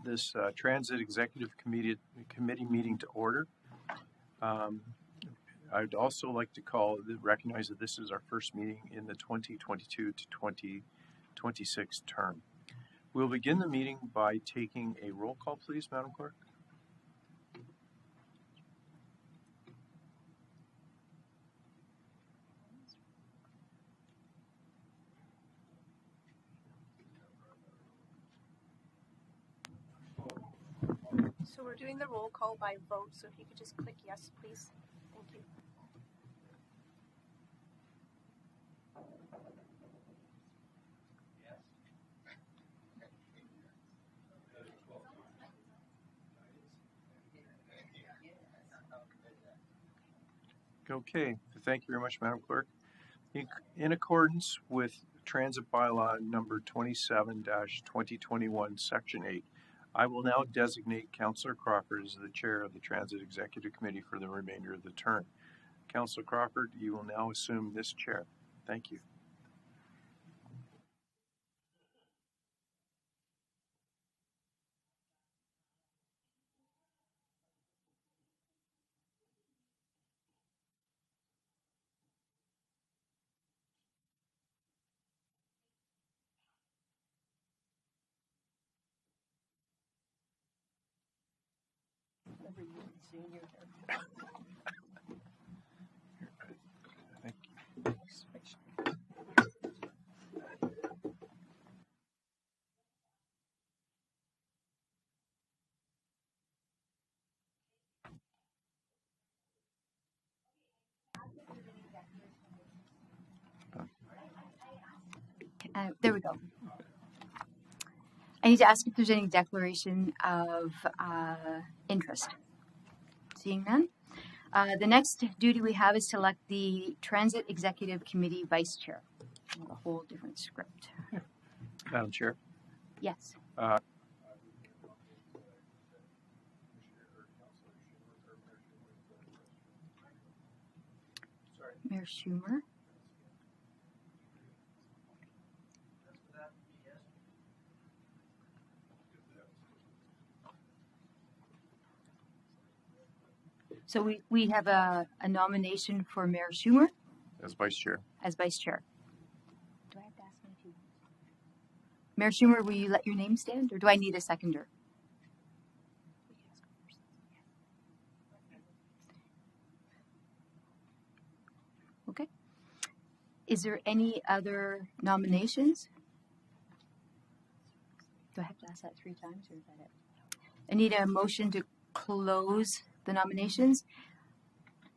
this Transit Executive Committee meeting to order. I'd also like to recognize that this is our first meeting in the 2022 to 2026 term. We'll begin the meeting by taking a roll call, please, Madam Clerk. So we're doing the roll call by vote, so if you could just click yes, please. Thank you. Okay, thank you very much, Madam Clerk. In accordance with Transit Bylaw number 27-2021, Section 8, I will now designate Councillor Crawford as the Chair of the Transit Executive Committee for the remainder of the term. Councillor Crawford, you will now assume this chair. Thank you. There we go. I need to ask if there's any declaration of interest. Seeing none. The next duty we have is to elect the Transit Executive Committee Vice Chair. A whole different script. Madam Chair. Yes. Mayor Schumer. So we have a nomination for Mayor Schumer As Vice Chair. as Vice Chair. Do I have to ask him to? Mayor Schumer, will you let your name stand, or do I need a seconder? Okay. Is there any other nominations? Do I have to ask that 3 times, or is that it? I need a motion to close the nominations.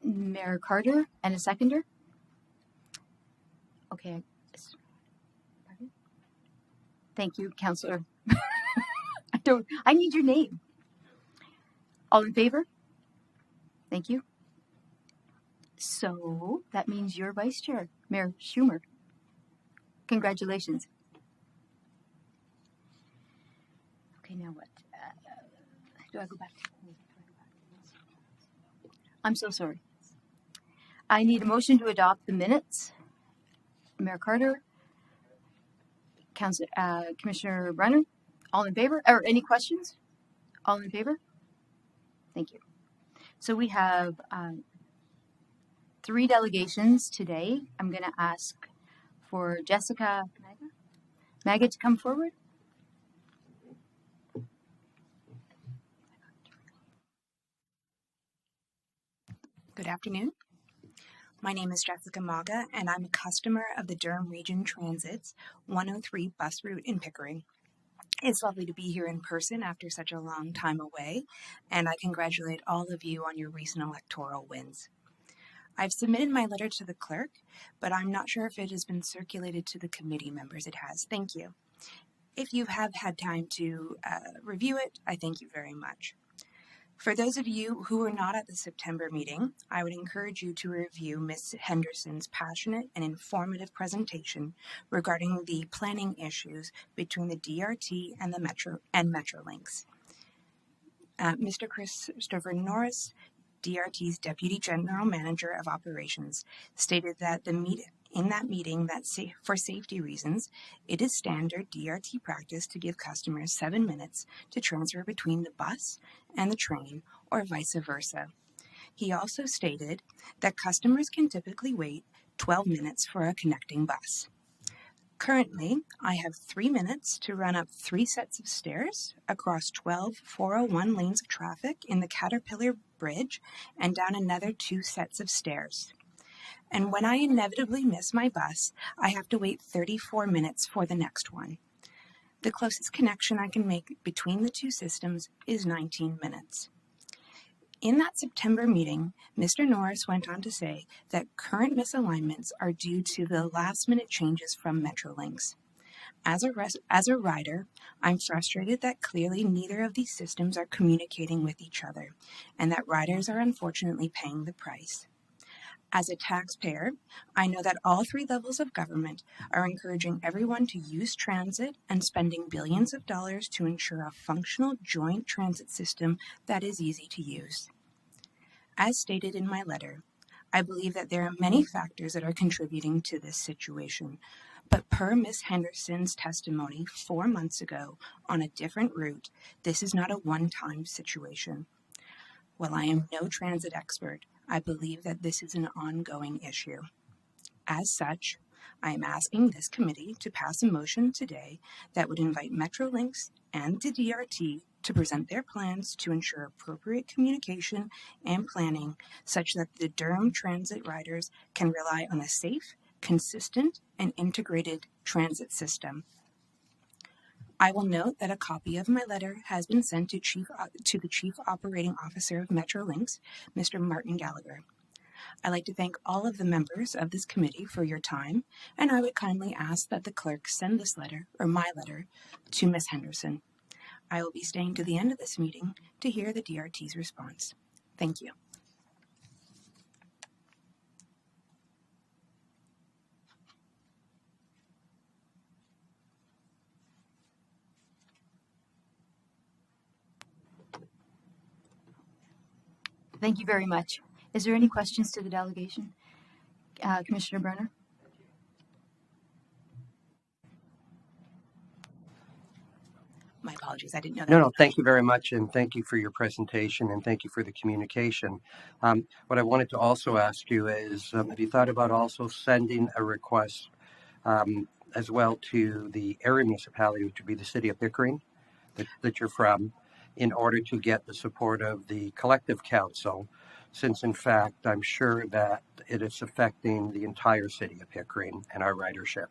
Mayor Carter, and a seconder. Okay. Pardon? Thank you, Councillor. I need your name. All in favor? Thank you. So that means you're Vice Chair, Mayor Schumer. Congratulations. Okay, now what? Do I go back? I'm so sorry. I need a motion to adopt the minutes. Mayor Carter, Commissioner Brenner, all in favor? Or any questions? All in favor? Thank you. So we have 3 delegations today. I'm going to ask for Jessica Maga to come forward. Good afternoon. My name is Jessica Maga, and I'm a customer of the Durham Region Transit's 103 bus route in Pickering. It's lovely to be here in person after such a long time away, and I congratulate all of you on your recent electoral wins. I've submitted my letter to the clerk, but I'm not sure if it has been circulated to the committee members. It has. Thank you. If you have had time to review it, I thank you very much. For those of you who were not at the September meeting, I would encourage you to review Ms. Henderson's passionate and informative presentation regarding the planning issues between the DRT and the Metrolinx. Mr. Christopher Norris, DRT's Deputy General Manager of Operations, stated that the in that meeting that for safety reasons, it is standard DRT practice to give customers 7 minutes to transfer between the bus and the train or vice versa. He also stated that customers can typically wait 12 minutes for a connecting bus. Currently, I have 3 minutes to run up 3 sets of stairs across 12 401 lanes of traffic in the Caterpillar Bridge and down another 2 sets of stairs. And when I inevitably miss my bus, I have to wait 34 minutes for the next one. The closest connection I can make between the two systems is 19 minutes. In that September meeting, Mr. Norris went on to say that current misalignments are due to the last-minute changes from Metrolinx. As a rider, I'm frustrated that clearly neither of these systems are communicating with each other, and that riders are unfortunately paying the price. As a taxpayer, I know that all 3 levels of government are encouraging everyone to use transit and spending billions of dollars to ensure a functional joint transit system that is easy to use. As stated in my letter, I believe that there are many factors that are contributing to this situation, but per Ms. Henderson's testimony 4 months ago on a different route, this is not a one-time situation. While I am no transit expert, I believe that this is an ongoing issue. As such, I am asking this committee to pass a motion today that would invite Metrolinx and the DRT to present their plans to ensure appropriate communication and planning such that the Durham transit riders can rely on a safe, consistent, and integrated transit system. I will note that a copy of my letter has been sent to the Chief Operating Officer of Metrolinx, Mr. Martin Gallagher. I'd like to thank all of the members of this committee for your time, and I would kindly ask that the clerk send this letter, or my letter, to Ms. Henderson. I will be staying to the end of this meeting to hear the DRT's response. Thank you. Thank you very much. Is there any questions to the delegation? Commissioner Brenner? My apologies, I didn't know that. No, thank you very much, and thank you for your presentation, and thank you for the communication. What I wanted to also ask you is, have you thought about also sending a request as well to the area municipality, which would be the city of Pickering, that you're from, in order to get the support of the collective council, since in fact I'm sure that it is affecting the entire city of Pickering and our ridership.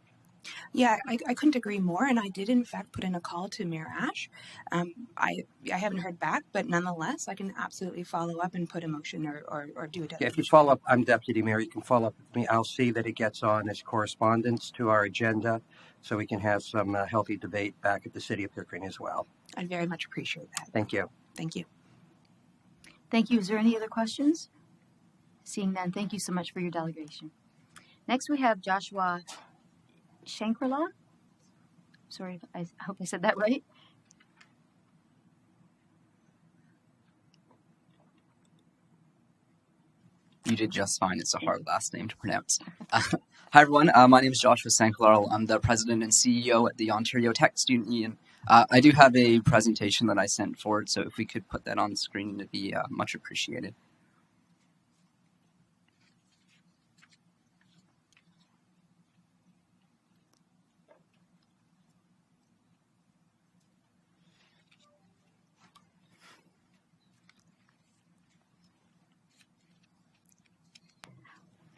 Yeah, I couldn't agree more, and I did in fact put in a call to Mayor Ash. I haven't heard back, but nonetheless, I can absolutely follow up and put a motion or do a delegation. Yeah, if you follow up, I'm Deputy Mayor, you can follow up with me. I'll see that it gets on as correspondence to our agenda so we can have some healthy debate back at the city of Pickering as well. I'd very much appreciate that. Thank you. Thank you. Thank you. Is there any other questions? Seeing none, thank you so much for your delegation. Next, we have Joshua Shankrala. Sorry, I hope I said that right. You did just fine. It's a hard last name to pronounce. Hi, everyone. My name is Joshua Sanklarl. I'm the president and CEO at the Ontario Tech Student Union. I do have a presentation that I sent forward, so if we could put that on screen, it'd be much appreciated.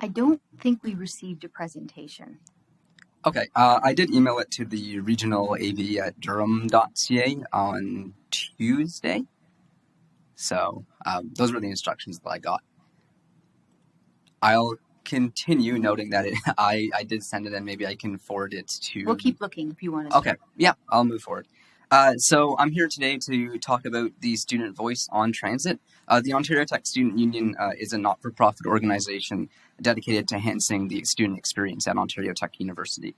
I don't think we received a presentation. Okay, I did email it to the regional AV at durham.ca on Tuesday. So those were the instructions that I got. I'll continue noting that I did send it, and maybe I can forward it to... We'll keep looking if you want to. Okay, yeah, I'll move forward. So I'm here today to talk about the student voice on transit. The Ontario Tech Student Union is a not-for-profit organization dedicated to enhancing the student experience at Ontario Tech University.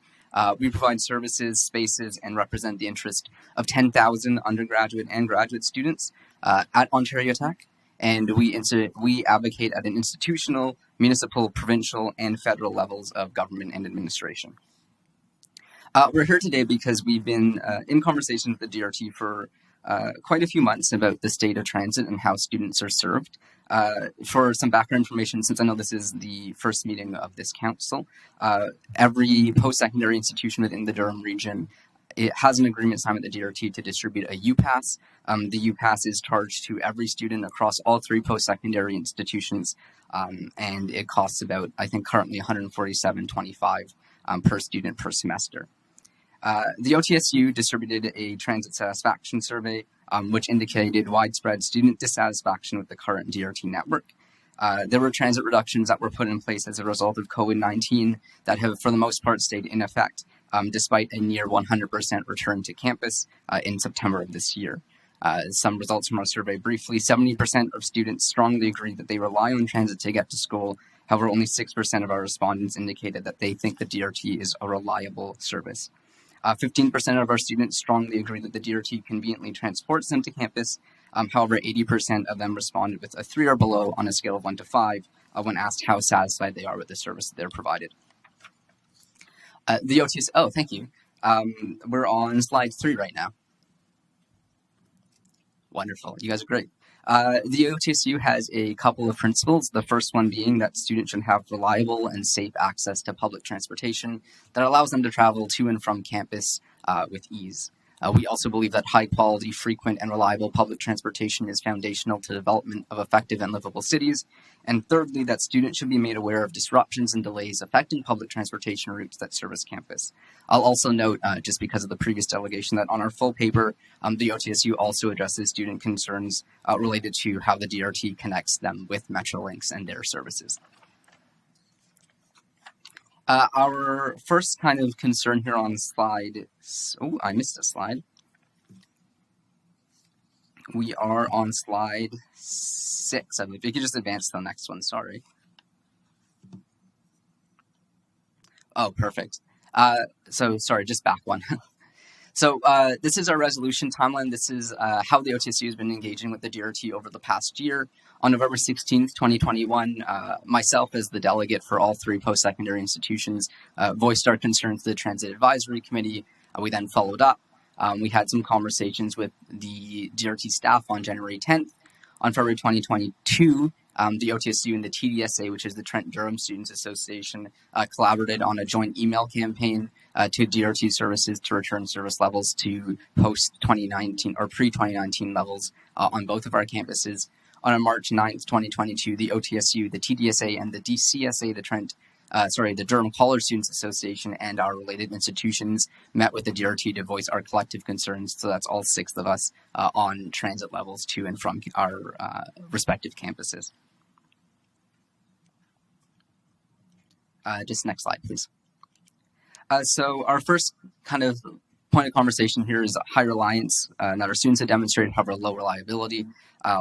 We provide services, spaces, and represent the interest of 10,000 undergraduate and graduate students at Ontario Tech. and we advocate at an institutional, municipal, provincial, and federal levels of government and administration. We're here today because we've been in conversation with the DRT for quite a few months about the state of transit and how students are served. For some background information, since I know this is the first meeting of this council, every post-secondary institution within the Durham region, it has an agreement signed with the DRT to distribute a UPass. The UPass is charged to every student across all 3 post-secondary institutions, and it costs about, I think, currently $147.25 per student per semester. The OTSU distributed a transit satisfaction survey, which indicated widespread student dissatisfaction with the current DRT network. There were transit reductions that were put in place as a result of COVID-19 that have, for the most part, stayed in effect, despite a near 100% return to campus in September of this year. Some results from our survey briefly: 70% of students strongly agree that they rely on transit to get to school. However, only 6% of our respondents indicated that they think the DRT is a reliable service. 15% of our students strongly agree that the DRT conveniently transports them to campus. However, 80% of them responded with a 3 or below on a scale of 1 to 5 when asked how satisfied they are with the service that they're provided. The OTSU, oh, thank you. We're on slide 3 right now. Wonderful. You guys are great. The OTSU has a couple of principles, the first one being that students should have reliable and safe access to public transportation that allows them to travel to and from campus with ease. We also believe that high quality, frequent, and reliable public transportation is foundational to the development of effective and livable cities. And thirdly, that students should be made aware of disruptions and delays affecting public transportation routes that service campus. I'll also note, just because of the previous delegation, that on our full paper, the OTSU also addresses student concerns related to how the DRT connects them with Metrolinx and their services. Our first kind of concern here on slide, oh, I missed a slide. We are on slide 6, I believe. If you could just advance to the next one, sorry. Oh, perfect. So, sorry, just back one. So this is our resolution timeline. This is how the OTSU has been engaging with the DRT over the past year. On November 16th, 2021, myself as the delegate for all 3 post-secondary institutions voiced our concerns to the Transit Advisory Committee. We then followed up. We had some conversations with the DRT staff on January 10th. On February 2022, the OTSU and the TDSA, which is the Trent Durham Students Association, collaborated on a joint email campaign to DRT services to return service levels to post-2019 or pre-2019 levels on both of our campuses. On March 9th, 2022, the OTSU, the TDSA, and the DCSA, the Durham College Students Association, and our related institutions met with the DRT to voice our collective concerns. So that's all 6 of us on transit levels to and from our respective campuses. Just next slide, please. So our first kind of point of conversation here is high reliance, that our students have demonstrated however low reliability.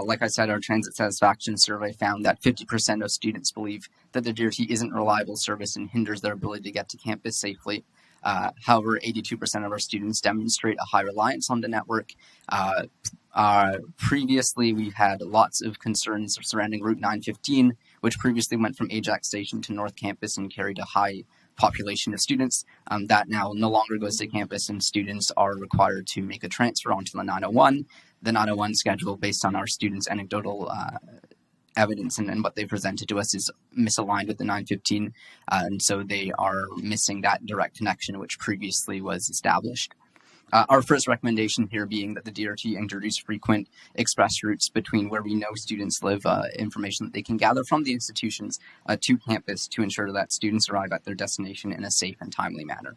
Like I said, our transit satisfaction survey found that 50% of students believe that the DRT isn't a reliable service and hinders their ability to get to campus safely. However, 82% of our students demonstrate a high reliance on the network. Previously, we had lots of concerns surrounding Route 915, which previously went from Ajax Station to North Campus and carried a high population of students. That now no longer goes to campus, and students are required to make a transfer onto the 901. The 901 schedule, based on our students' anecdotal evidence and what they presented to us, is misaligned with the 915, and so they are missing that direct connection which previously was established. Our first recommendation here being that the DRT introduce frequent express routes between where we know students live, information that they can gather from the institutions to campus to ensure that students arrive at their destination in a safe and timely manner.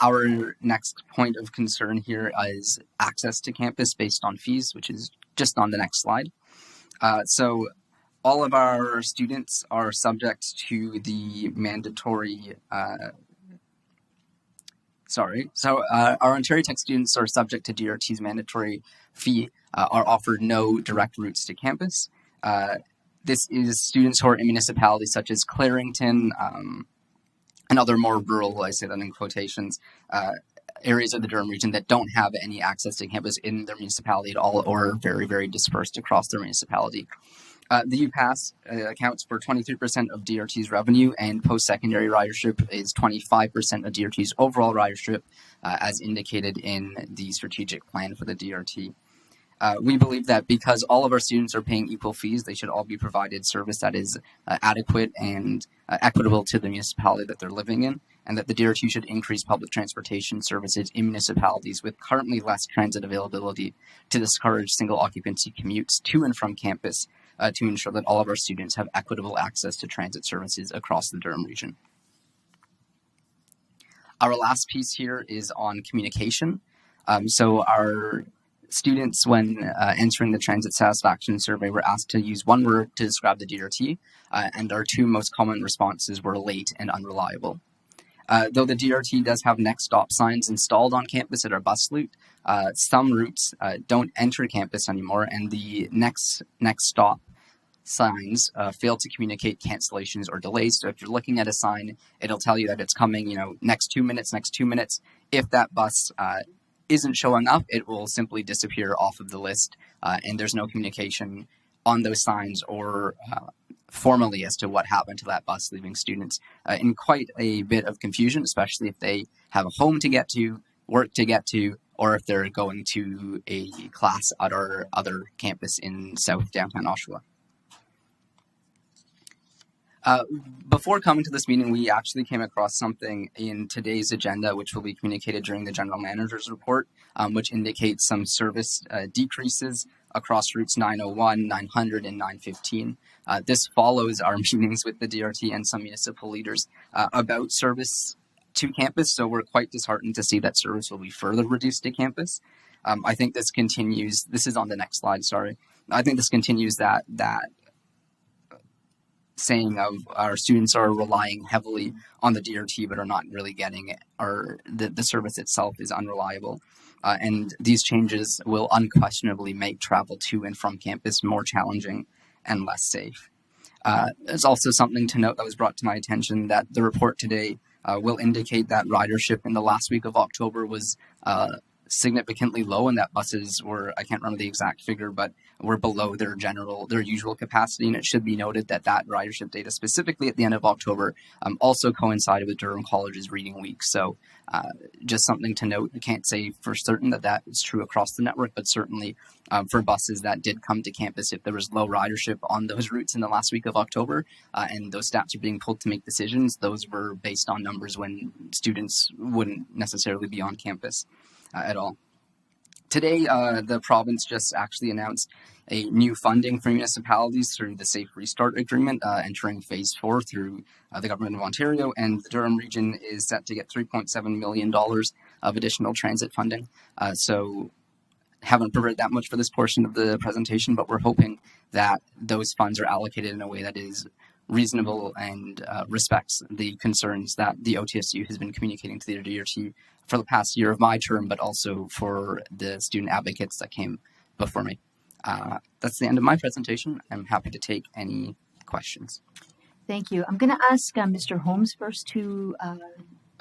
Our next point of concern here is access to campus based on fees, which is just on the next slide. So all of our students are subject to the mandatory our Ontario Tech students are subject to DRT's mandatory fee, are offered no direct routes to campus. This is students who are in municipalities such as Clarington and other more rural, I say that in quotations, areas of the Durham region that don't have any access to campus in their municipality at all, or are very, very dispersed across their municipality. The UPass accounts for 23% of DRT's revenue, and post-secondary ridership is 25% of DRT's overall ridership, as indicated in the strategic plan for the DRT. We believe that because all of our students are paying equal fees, they should all be provided service that is adequate and equitable to the municipality that they're living in, and that the DRT should increase public transportation services in municipalities with currently less transit availability to discourage single occupancy commutes to and from campus to ensure that all of our students have equitable access to transit services across the Durham region. Our last piece here is on communication. So our students, when answering the transit satisfaction survey, were asked to use one word to describe the DRT, and our two most common responses were late and unreliable. Though the DRT does have next stop signs installed on campus at our bus route, some routes don't enter campus anymore, and the next stop signs fail to communicate cancellations or delays. So if you're looking at a sign, it'll tell you that it's coming, next 2 minutes, next 2 minutes. If that bus isn't showing up, it will simply disappear off of the list, and there's no communication on those signs or formally as to what happened to that bus, leaving students in quite a bit of confusion, especially if they have a home to get to, work to get to, or if they're going to a class at our other campus in South Downtown Oshawa. Before coming to this meeting, we actually came across something in today's agenda, which will be communicated during the general manager's report, which indicates some service decreases across routes 901, 900, and 915. This follows our meetings with the DRT and some municipal leaders about service to campus, so we're quite disheartened to see that service will be further reduced to campus. I think this continues, this is on the next slide, sorry. I think this continues that saying of our students are relying heavily on the DRT but are not really getting it, or the service itself is unreliable. And these changes will unquestionably make travel to and from campus more challenging and less safe. There's also something to note that was brought to my attention that the report today will indicate that ridership in the last week of October was significantly low, and that buses were, I can't remember the exact figure, but were below their usual capacity. And it should be noted that that ridership data, specifically at the end of October, also coincided with Durham College's reading week. So just something to note. I can't say for certain that that is true across the network, but certainly for buses that did come to campus, if there was low ridership on those routes in the last week of October, and those stats are being pulled to make decisions, those were based on numbers when students wouldn't necessarily be on campus at all. Today, the province just actually announced a new funding for municipalities through the Safe Restart Agreement, entering Phase 4 through the Government of Ontario, and the Durham region is set to get $3.7 million of additional transit funding. So haven't prepared that much for this portion of the presentation, but we're hoping that those funds are allocated in a way that is reasonable and respects the concerns that the OTSU has been communicating to the DRT for the past year of my term, but also for the student advocates that came before me. That's the end of my presentation. I'm happy to take any questions. Thank you. I'm going to ask Mr. Holmes first to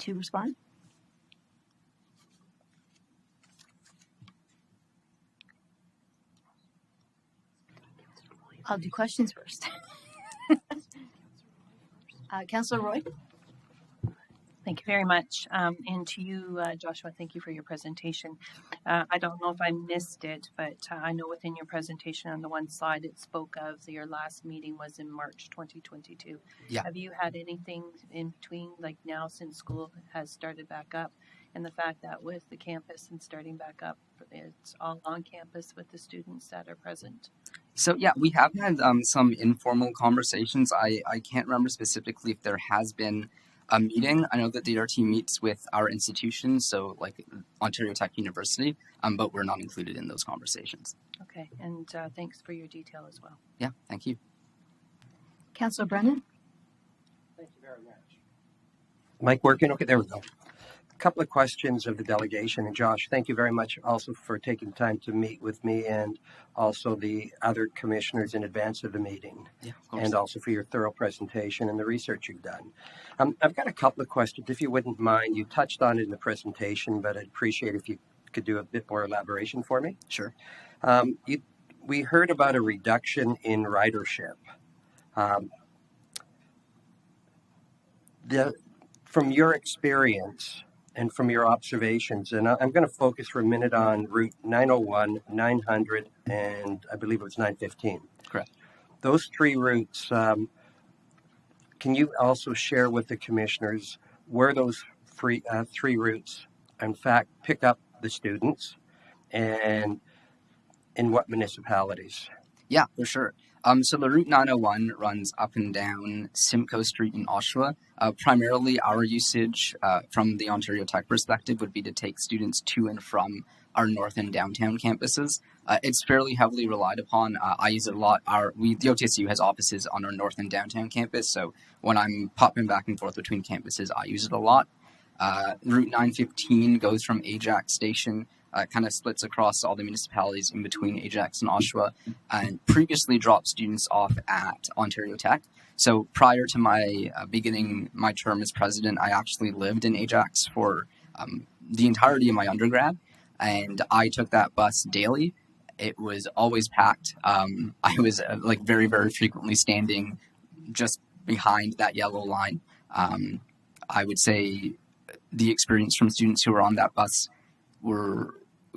respond. I'll do questions first. Councillor Roy? Thank you very much. And to you, Joshua, thank you for your presentation. I don't know if I missed it, but I know within your presentation on the one slide it spoke of your last meeting was in March 2022. Yeah. Have you had anything in between, like now since school has started back up, and the fact that with the campus and starting back up, it's all on campus with the students that are present? So yeah, we have had some informal conversations. I can't remember specifically if there has been a meeting. I know that the DRT meets with our institutions, so like Ontario Tech University, but we're not included in those conversations. Okay, and thanks for your detail as well. Yeah, thank you. Councillor Brennan? Thank you very much. Mic working? Okay, there we go. A couple of questions of the delegation. And Josh, thank you very much also for taking time to meet with me and also the other commissioners in advance of the meeting, Yeah, of course. and also for your thorough presentation and the research you've done. I've got a couple of questions, if you wouldn't mind. You touched on it in the presentation, but I'd appreciate if you could do a bit more elaboration for me. Sure. We heard about a reduction in ridership. From your experience and from your observations, and I'm going to focus for a minute on Route 901, 900, and I believe it was 915. Correct. Those three routes, can you also share with the commissioners where those three routes, in fact, pick up the students and in what municipalities? Yeah, for sure. So the Route 901 runs up and down Simcoe Street in Oshawa. Primarily, our usage from the Ontario Tech perspective would be to take students to and from our north and downtown campuses. It's fairly heavily relied upon. I use it a lot. The OTSU has offices on our north and downtown campus, so when I'm popping back and forth between campuses, I use it a lot. Route 915 goes from Ajax Station, kind of splits across all the municipalities in between Ajax and Oshawa, and previously dropped students off at Ontario Tech. So prior to my beginning my term as president, I actually lived in Ajax for the entirety of my undergrad, and I took that bus daily. It was always packed. I was very, very frequently standing just behind that yellow line. I would say the experience from students who were on that bus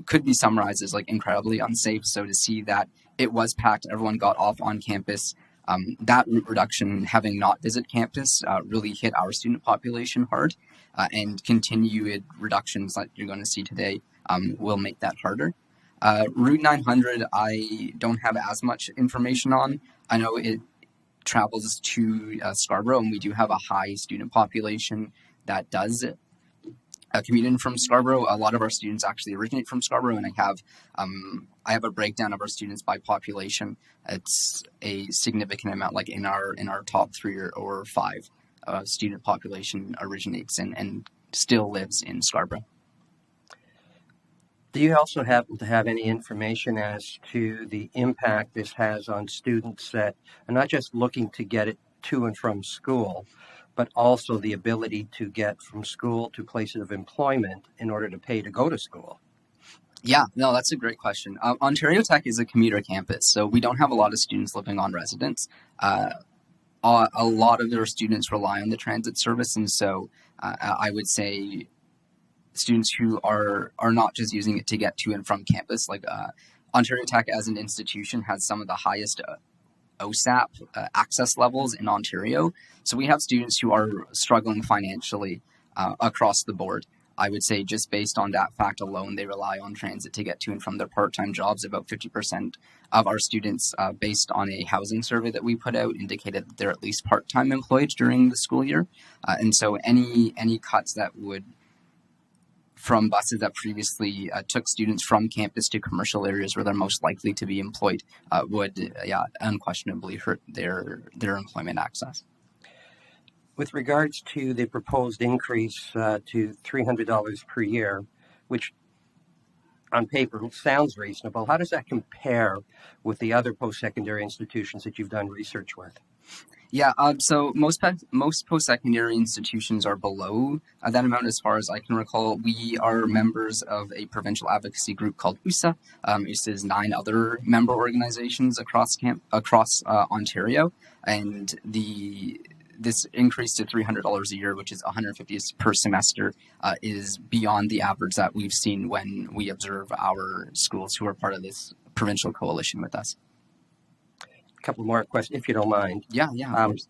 could be summarized as incredibly unsafe. So to see that it was packed, everyone got off on campus. That route reduction, having not visited campus, really hit our student population hard, and continued reductions like you're going to see today will make that harder. Route 900, I don't have as much information on. I know it travels to Scarborough, and we do have a high student population that does commute in from Scarborough. A lot of our students actually originate from Scarborough, and I have a breakdown of our students by population. It's a significant amount, in our top 3 or 5 student population originates and still lives in Scarborough. Do you also happen to have any information as to the impact this has on students that are not just looking to get it to and from school, but also the ability to get from school to places of employment in order to pay to go to school? Yeah, no, that's a great question. Ontario Tech is a commuter campus, so we don't have a lot of students living on residence. A lot of their students rely on the transit service, and so I would say students who are not just using it to get to and from campus, Ontario Tech as an institution has some of the highest OSAP access levels in Ontario. So we have students who are struggling financially across the board. I would say just based on that fact alone, they rely on transit to get to and from their part-time jobs. About 50% of our students, based on a housing survey that we put out, indicated that they're at least part-time employed during the school year. And so any cuts that would from buses that previously took students from campus to commercial areas where they're most likely to be employed would unquestionably hurt their employment access. With regards to the proposed increase to $300 per year, which on paper sounds reasonable, how does that compare with the other post-secondary institutions that you've done research with? Yeah, so most post-secondary institutions are below that amount as far as I can recall. We are members of a provincial advocacy group called USA. USA is 9 other member organizations across Ontario, and this increase to $300 a year, which is $150 per semester, is beyond the average that we've seen when we observe our schools who are part of this provincial coalition with us. A couple more questions, if you don't mind. Yeah. Of course.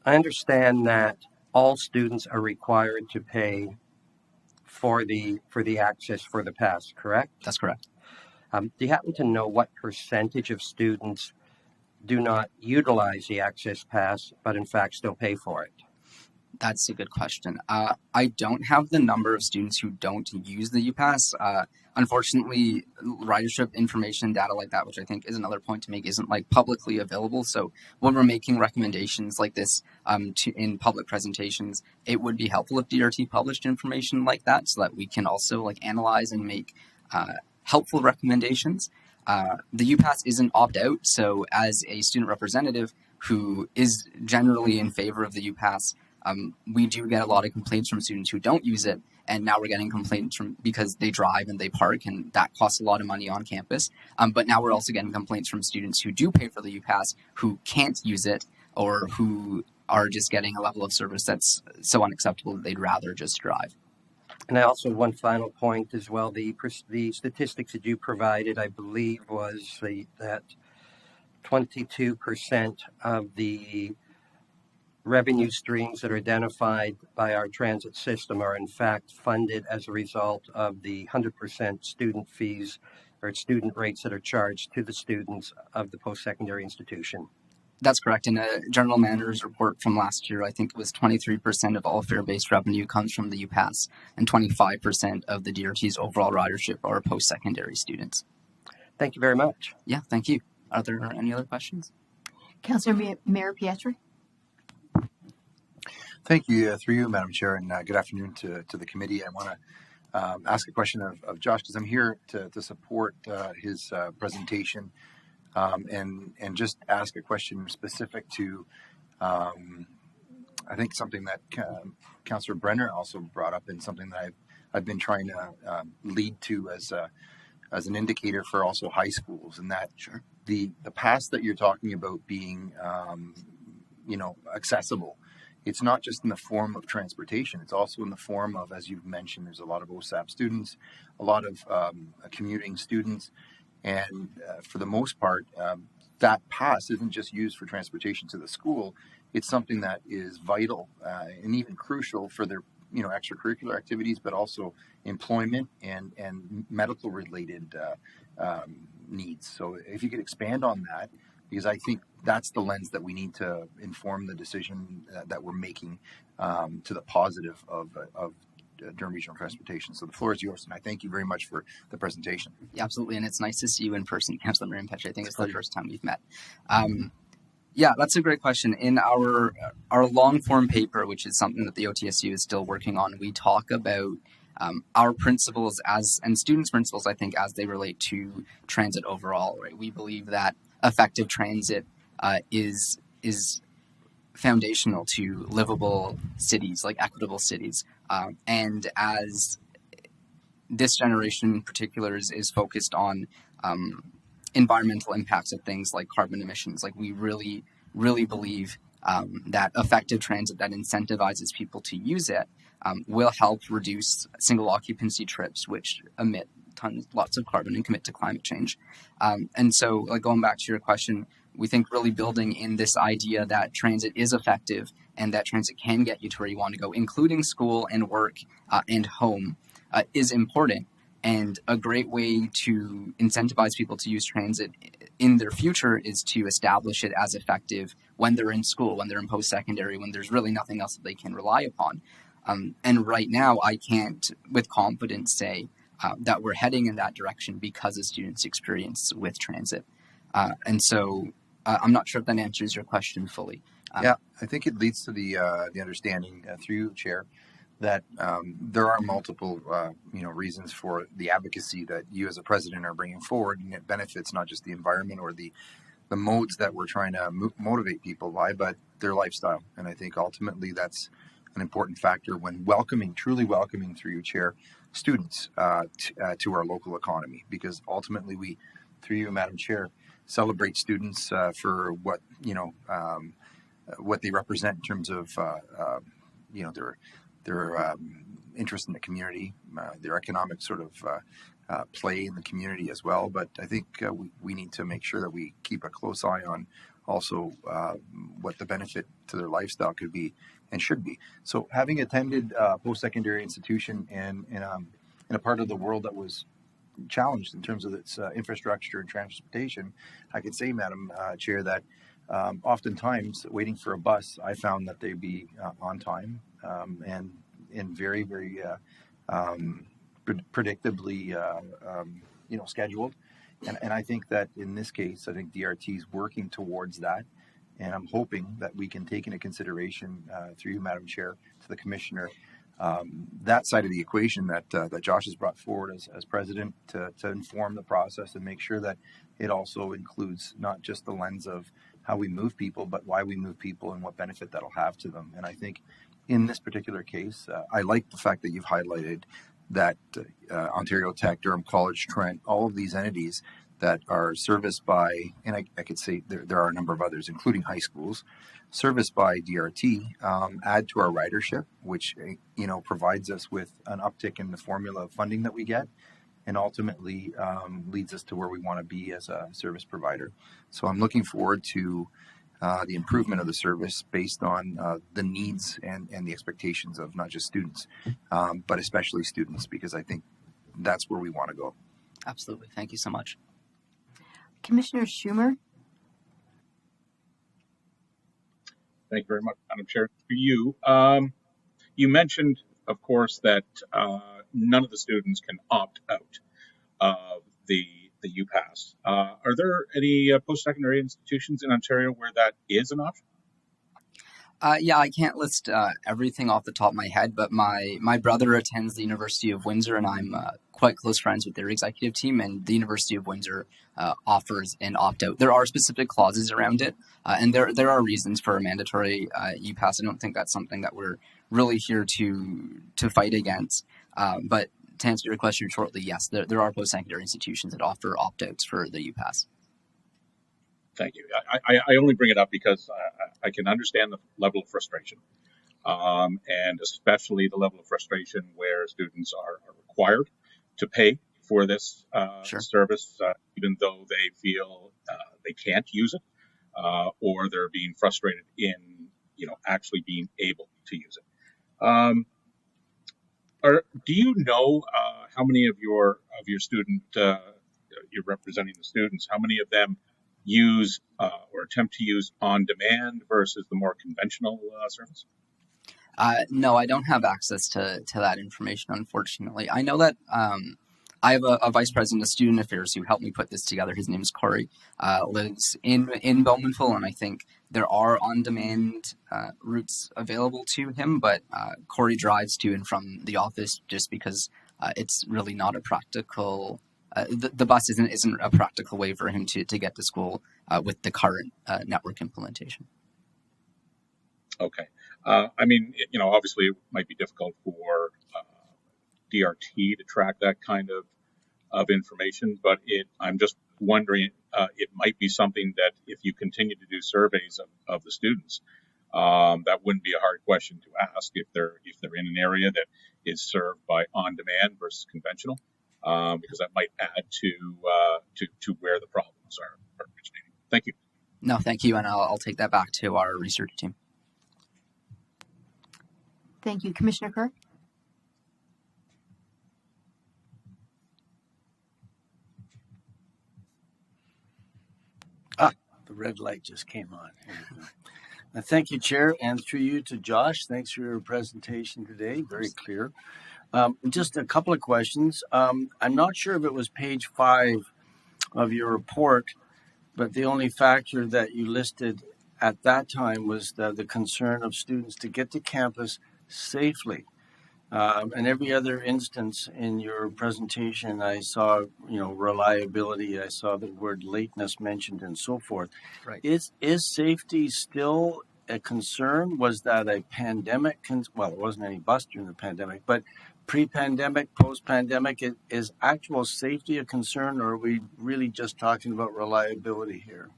I understand that all students are required to pay for the access for the pass, correct? That's correct. Do you happen to know what percentage of students do not utilize the access pass, but in fact still pay for it? That's a good question. I don't have the number of students who don't use the UPass. Unfortunately, ridership information data like that, which I think is another point to make, isn't like publicly available. So when we're making recommendations like this in public presentations, it would be helpful if DRT published information like that, so that we can also like analyze and make helpful recommendations. The UPass isn't opt out, so as a student representative who is generally in favor of the UPass, we do get a lot of complaints from students who don't use it, and now we're getting complaints from because they drive and they park, and that costs a lot of money on campus. But now we're also getting complaints from students who do pay for the UPass who can't use it, or who are just getting a level of service that's so unacceptable that they'd rather just drive. And I also, one final point as well, the statistics that you provided, I believe, was that 22% of the revenue streams that are identified by our transit system are in fact funded as a result of the 100% student fees or student rates that are charged to the students of the post-secondary institution. That's correct. In a general manager's report from last year, I think it was 23% of all fare-based revenue comes from the UPass, and 25% of the DRT's overall ridership are post-secondary students. Thank you very much. Yeah, thank you. Are there any other questions? Councillor Mayor Pietri. Thank you, through you, Madam Chair, and good afternoon to the committee. I want to ask a question of Josh, because I'm here to support his presentation, and just ask a question specific to, I think, something that Councillor Brenner also brought up, and something that I've been trying to lead to as an indicator for also high schools, and that the pass that you're talking about being accessible. It's not just in the form of transportation. It's also in the form of, as you've mentioned, there's a lot of OSAP students, a lot of commuting students. And for the most part, that pass isn't just used for transportation to the school. It's something that is vital and even crucial for their extracurricular activities, but also employment and medical related needs. So if you could expand on that, because I think that's the lens that we need to inform the decision that we're making to the positive of Durham Regional Transportation. So the floor is yours, and I thank you very much for the presentation. Yeah, absolutely, and it's nice to see you in person, Councillor Marion Petrie. I think it's the first time we've met. Yeah, that's a great question. In our long form paper, which is something that the OTSU is still working on, we talk about our principles and students' principles, I think, as they relate to transit overall. Right, we believe that effective transit is foundational to livable cities, like equitable cities. And as this generation in particular is focused on environmental impacts of things like carbon emissions, like we really, really believe that effective transit that incentivizes people to use it will help reduce single occupancy trips, which emit lots of carbon and commit to climate change. And so, like, going back to your question, we think really building in this idea that transit is effective and that transit can get you to where you want to go, including school and work and home, is important. And a great way to incentivize people to use transit in their future is to establish it as effective when they're in school, when they're in post-secondary, when there's really nothing else that they can rely upon. And right now, I can't with confidence say that we're heading in that direction because of students' experience with transit. And so I'm not sure if that answers your question fully. Yeah, I think it leads to the understanding through you, Chair, that there are multiple reasons for the advocacy that you as a president are bringing forward, and it benefits not just the environment or the modes that we're trying to motivate people by, but their lifestyle. And I think ultimately that's an important factor when truly welcoming through you, Chair, students to our local economy, because ultimately we, through you, Madam Chair, celebrate students for what they represent in terms of their interest in the community, their economic sort of play in the community as well. But I think we need to make sure that we keep a close eye on also what the benefit to their lifestyle could be and should be. So having attended a post-secondary institution and in a part of the world that was challenged in terms of its infrastructure and transportation, I could say, Madam Chair, that oftentimes waiting for a bus, I found that they'd be on time and in very, very predictably, scheduled. And I think that in this case, I think DRT is working towards that. And I'm hoping that we can take into consideration, through you, Madam Chair, to the Commissioner, that side of the equation that Josh has brought forward as president to inform the process and make sure that it also includes not just the lens of how we move people, but why we move people and what benefit that'll have to them. And I think in this particular case, I like the fact that you've highlighted that Ontario Tech, Durham College, Trent, all of these entities that are serviced by, and I could say there are a number of others, including high schools, serviced by DRT, add to our ridership, which provides us with an uptick in the formula of funding that we get, and ultimately leads us to where we want to be as a service provider. So I'm looking forward to the improvement of the service based on the needs and the expectations of not just students, but especially students, because I think that's where we want to go. Absolutely. Thank you so much. Commissioner Schumer. Thank you very much, Madam Chair. For you, you mentioned, of course, that none of the students can opt out of the UPass. Are there any post-secondary institutions in Ontario where that is an option? Yeah, I can't list everything off the top of my head, but my brother attends the University of Windsor, and I'm quite close friends with their executive team, and the University of Windsor offers an opt-out. There are specific clauses around it, and there are reasons for a mandatory UPass. I don't think that's something that we're really here to fight against. But to answer your question shortly, yes, there are post-secondary institutions that offer opt-outs for the UPass. Thank you. I only bring it up because I can understand the level of frustration, and especially the level of frustration where students are required to pay for this Sure. service, even though they feel they can't use it, or they're being frustrated in actually being able to use it. Do you know how many of your student you're representing the students? How many of them use or attempt to use on demand versus the more conventional service? No, I don't have access to that information, unfortunately. I know that I have a vice president of student affairs who helped me put this together. His name is Corey, lives in Bowmanville, and I think there are on-demand routes available to him, but Corey drives to and from the office just because it's really not a practical the bus isn't a practical way for him to get to school with the current network implementation. Okay. I mean, obviously it might be difficult for DRT to track that kind of information, but I'm just wondering, it might be something that if you continue to do surveys of the students, that wouldn't be a hard question to ask if they're in an area that is served by on-demand versus conventional. Because that might add to where the problems are originating. Thank you. No, thank you, and I'll take that back to our research team. Thank you. Commissioner Kerr. The red light just came on. Thank you, Chair, and through you to Josh. Thanks for your presentation today. Very clear. Just a couple of questions. I'm not sure if it was page 5 of your report, but the only factor that you listed at that time was the concern of students to get to campus safely. And every other instance in your presentation, I saw, reliability. I saw the word lateness mentioned and so forth. Right. Is safety still a concern? Was that a pandemic? Well, it wasn't any bus during the pandemic, but pre-pandemic, post-pandemic, is actual safety a concern, or are we really just talking about reliability here?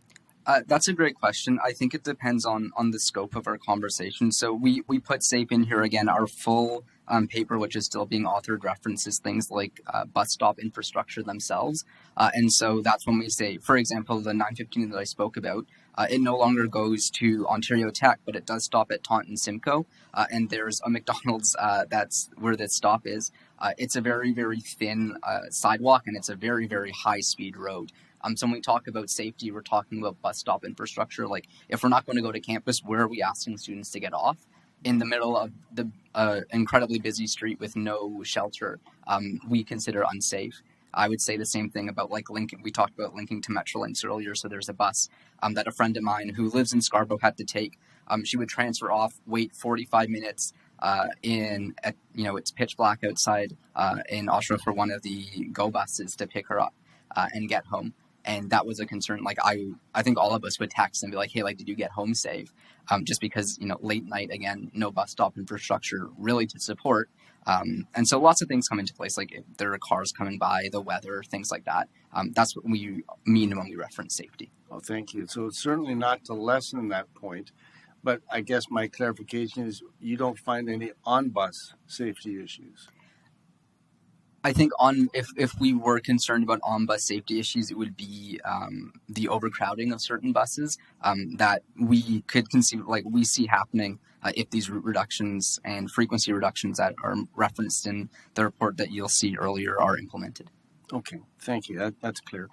That's a great question. I think it depends on the scope of our conversation. So we put SAFE in here again. Our full paper, which is still being authored, references things like bus stop infrastructure themselves. And so that's when we say, for example, the 915 that I spoke about, it no longer goes to Ontario Tech, but it does stop at Taunton Simcoe. And there's a McDonald's that's where this stop is. It's a very, very thin sidewalk, and it's a very, very high-speed road. So when we talk about safety, we're talking about bus stop infrastructure. Like, if we're not going to go to campus, where are we asking students to get off? in the middle of the incredibly busy street with no shelter, we consider unsafe. I would say the same thing about like linking. We talked about linking to Metrolinx earlier. So there's a bus that a friend of mine who lives in Scarborough had to take. She would transfer off, wait 45 minutes it's pitch black outside in Oshawa for one of the GO buses to pick her up and get home. And that was a concern. Like I think all of us would text and be like, hey, like, did you get home safe? Just because, late night, again, no bus stop infrastructure really to support. And so lots of things come into place, like if there are cars coming by, the weather, things like that. That's what we mean when we reference safety. Well, thank you. So it's certainly not to lessen that point, but I guess my clarification is you don't find any on-bus safety issues. I think if we were concerned about on-bus safety issues, it would be the overcrowding of certain buses that we could conceive, like we see happening if these route reductions and frequency reductions that are referenced in the report that you'll see earlier are implemented. Okay, thank you. That's clear.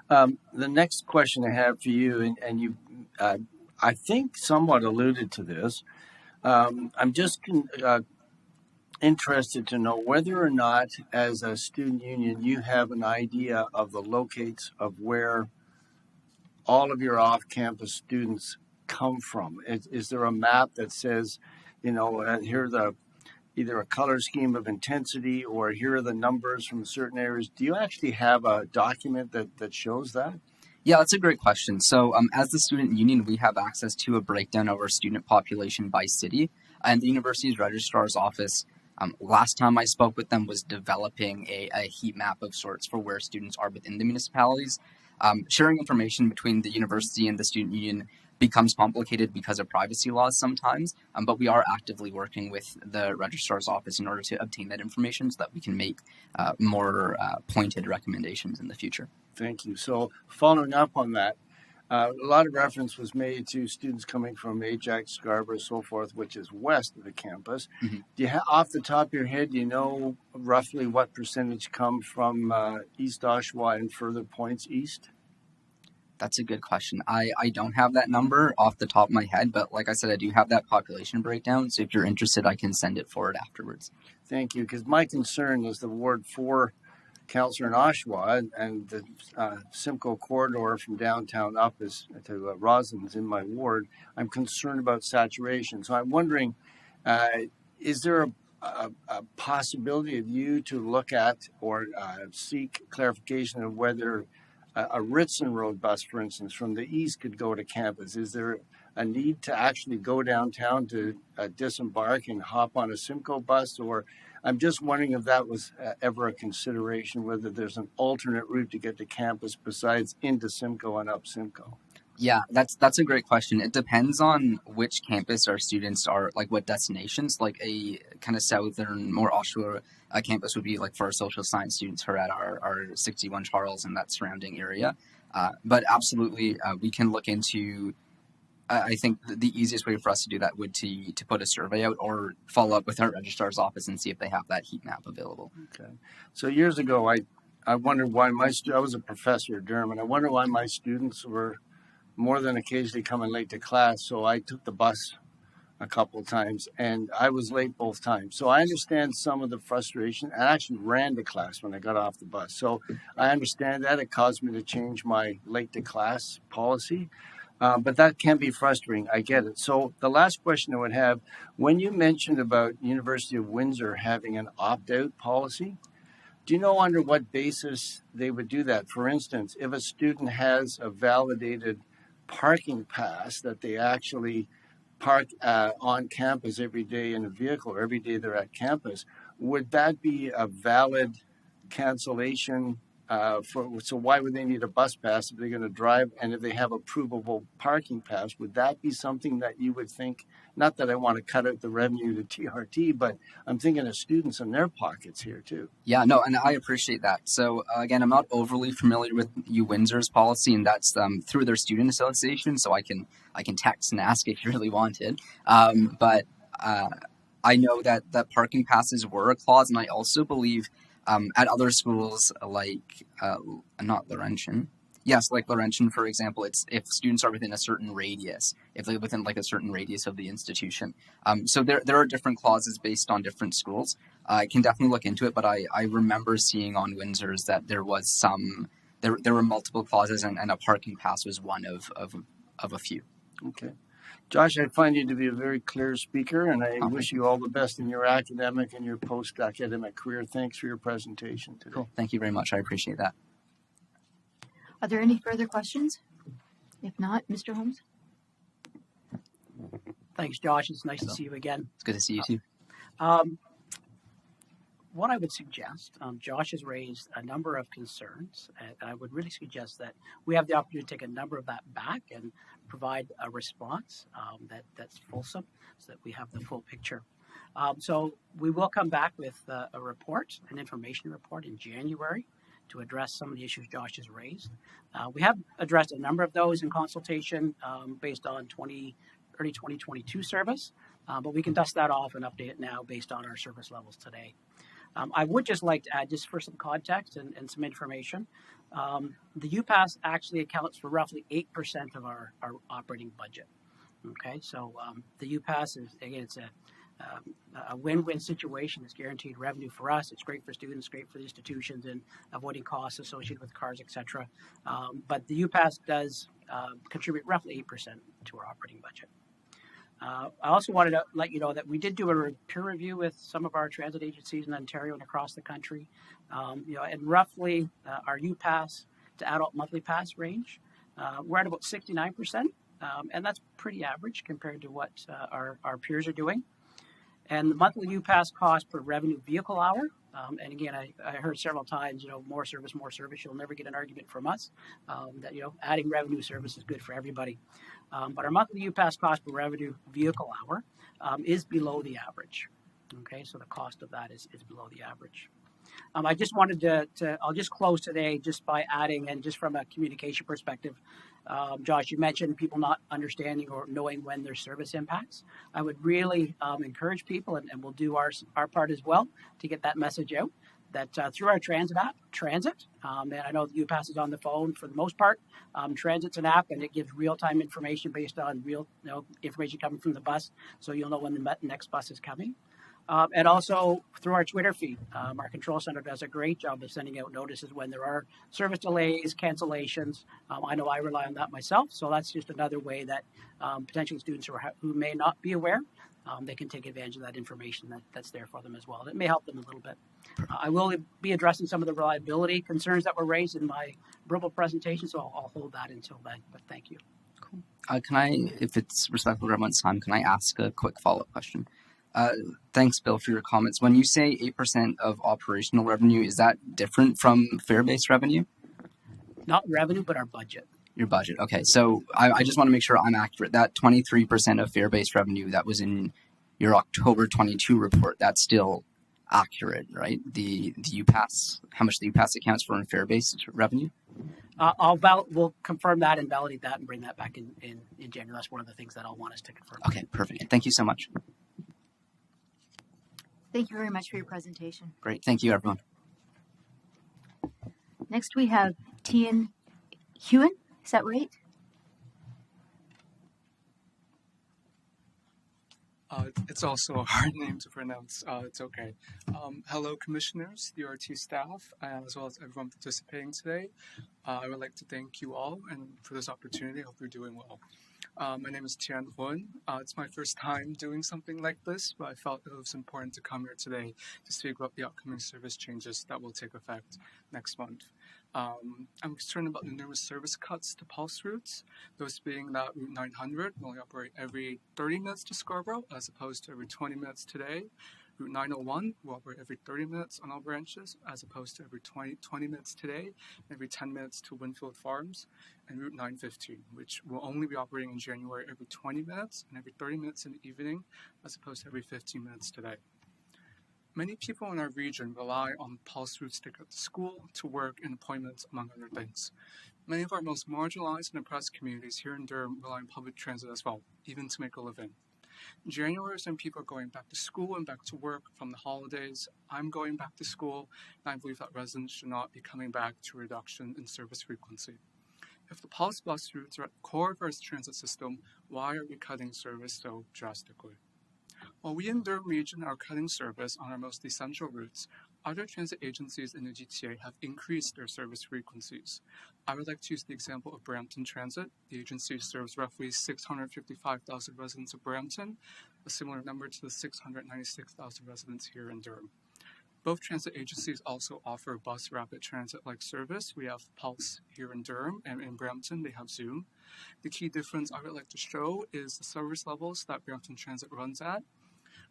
The next question I have for you, and you, I think, somewhat alluded to this. I'm just interested to know whether or not, as a student union, you have an idea of the locates of where all of your off-campus students come from. Is there a map that says, here are the either a color scheme of intensity or here are the numbers from certain areas? Do you actually have a document that shows that? Yeah, that's a great question. So as the student union, we have access to a breakdown of our student population by city. And the university's registrar's office, last time I spoke with them, was developing a heat map of sorts for where students are within the municipalities. Sharing information between the university and the student union becomes complicated because of privacy laws sometimes, but we are actively working with the registrar's office in order to obtain that information so that we can make more pointed recommendations in the future. Thank you. So following up on that, a lot of reference was made to students coming from Ajax, Scarborough, so forth, which is west of the campus. Mm-hmm. Do you off the top of your head, do you know roughly what percentage come from East Oshawa and further points east? That's a good question. I don't have that number off the top of my head, but like I said, I do have that population breakdown. So if you're interested, I can send it forward afterwards. Thank you. Because my concern is the Ward 4 councillor in Oshawa and the Simcoe corridor from downtown up to Roslyn's in my ward. I'm concerned about saturation. So I'm wondering, is there a possibility of you to look at or seek clarification of whether a Ritson Road bus, for instance, from the east could go to campus? Is there a need to actually go downtown to disembark and hop on a Simcoe bus? Or I'm just wondering if that was ever a consideration, whether there's an alternate route to get to campus besides into Simcoe and up Simcoe. Yeah, that's a great question. It depends on which campus our students are, like what destinations. Like a kind of southern, more Oshawa campus would be like for our social science students who are at our 61 Charles and that surrounding area. But absolutely, we can look into. I think the easiest way for us to do that would to put a survey out or follow up with our registrar's office and see if they have that heat map available. Okay. So years ago, I wondered why I was a professor at Durham, and I wondered why my students were more than occasionally coming late to class. So I took the bus a couple of times, and I was late both times. So I understand some of the frustration. I actually ran to class when I got off the bus. So I understand that. It caused me to change my late to class policy. But that can be frustrating. I get it. So the last question I would have, when you mentioned about University of Windsor having an opt-out policy, do you know under what basis they would do that? For instance, if a student has a validated parking pass that they actually park on campus every day in a vehicle or every day they're at campus, would that be a valid cancellation? So why would they need a bus pass if they're going to drive? And if they have a provable parking pass, would that be something that you would think, not that I want to cut out the revenue to TRT, but I'm thinking of students in their pockets here too. Yeah, no, and I appreciate that. So again, I'm not overly familiar with UWindsor's policy, and that's through their student association. So I can text and ask if you really wanted. But I know that parking passes were a clause, and I also believe at other schools like not Laurentian, Yes, like Laurentian, for example, it's if students are within a certain radius, if they're within like a certain radius of the institution. So there are different clauses based on different schools. I can definitely look into it, but I remember seeing on Windsor's that there was there were multiple clauses, and a parking pass was one of a few. Okay. Josh, I find you to be a very clear speaker, and I Oh, wish you all the best in your academic and your post-academic career. Thanks for your presentation today. Cool. Thank you very much. I appreciate that. Are there any further questions? If not, Mr. Holmes? Thanks, Josh. It's nice to see you again. It's good to see you too. What I would suggest, Josh has raised a number of concerns, and I would really suggest that we have the opportunity to take a number of that back and provide a response that's fulsome so that we have the full picture. So we will come back with a report, an information report in January to address some of the issues Josh has raised. We have addressed a number of those in consultation based on early 2022 service, but we can dust that off and update it now based on our service levels today. I would just like to add, just for some context and some information, the UPass actually accounts for roughly 8% of our operating budget. Okay, so the UPass is, again, it's a win-win situation. It's guaranteed revenue for us. It's great for students, great for the institutions, and avoiding costs associated with cars, etc. But the UPass does contribute roughly 8% to our operating budget. I also wanted to let you know that we did do a peer review with some of our transit agencies in Ontario and across the country. And roughly our UPass to adult monthly pass range, we're at about 69%, and that's pretty average compared to what our peers are doing. And the monthly UPass cost per revenue vehicle hour, and again, I heard several times, more service, you'll never get an argument from us that, adding revenue service is good for everybody. But our monthly UPass cost per revenue vehicle hour is below the average. Okay, so the cost of that is below the average. I just wanted I'll just close today just by adding, and just from a communication perspective, Josh, you mentioned people not understanding or knowing when their service impacts. I would really encourage people, and we'll do our part as well to get that message out, that through our transit app, Transit, and I know the UPass is on the phone for the most part. Transit's an app, and it gives real-time information based on real information coming from the bus, so you'll know when the next bus is coming. And also through our Twitter feed, our control center does a great job of sending out notices when there are service delays, cancellations. I know I rely on that myself, so that's just another way that potential students who may not be aware, they can take advantage of that information that's there for them as well. It may help them a little bit. I will be addressing some of the reliability concerns that were raised in my verbal presentation, so I'll hold that until then, but thank you. Cool. Can I, if it's respectful of everyone's time, can I ask a quick follow-up question? Thanks, Bill, for your comments. When you say 8% of operational revenue, is that different from fare-based revenue? Not revenue, but our budget. Your budget. Okay, so I just want to make sure I'm accurate. That 23% of fare-based revenue that was in your October 22 report, that's still accurate, right? The UPass, how much the UPass accounts for in fare-based revenue? We'll confirm that and validate that and bring that back in January. That's one of the things that I'll want us to confirm. Okay, perfect. Thank you so much. Thank you very much for your presentation. Great. Thank you, everyone. Next, we have Tian Hewen. Is that right? It's also a hard name to pronounce. It's okay. Hello, commissioners, the RT staff, as well as everyone participating today. I would like to thank you all and for this opportunity. I hope you're doing well. My name is Tian Huan. It's my first time doing something like this, but I felt it was important to come here today to speak about the upcoming service changes that will take effect next month. I'm concerned about the numerous service cuts to pulse routes, those being that Route 900 will only operate every 30 minutes to Scarborough as opposed to every 20 minutes today. Route 901 will operate every 30 minutes on all branches as opposed to every 20 minutes today, and every 10 minutes to Winfield Farms. And Route 915, which will only be operating in January every 20 minutes and every 30 minutes in the evening as opposed to every 15 minutes today. Many people in our region rely on pulse routes to get to school, to work, and appointments, among other things. Many of our most marginalized and oppressed communities here in Durham rely on public transit as well, even to make a living. January is when people are going back to school and back to work from the holidays. I'm going back to school, and I believe that residents should not be coming back to a reduction in service frequency. If the Pulse bus routes are at the core of our transit system, why are we cutting service so drastically? While we in Durham Region are cutting service on our most essential routes, other transit agencies in the GTA have increased their service frequencies. I would like to use the example of Brampton Transit. The agency serves roughly 655,000 residents of Brampton, a similar number to the 696,000 residents here in Durham. Both transit agencies also offer bus rapid transit-like service. We have Pulse here in Durham, and in Brampton they have Zoom. The key difference I would like to show is the service levels that Brampton Transit runs at.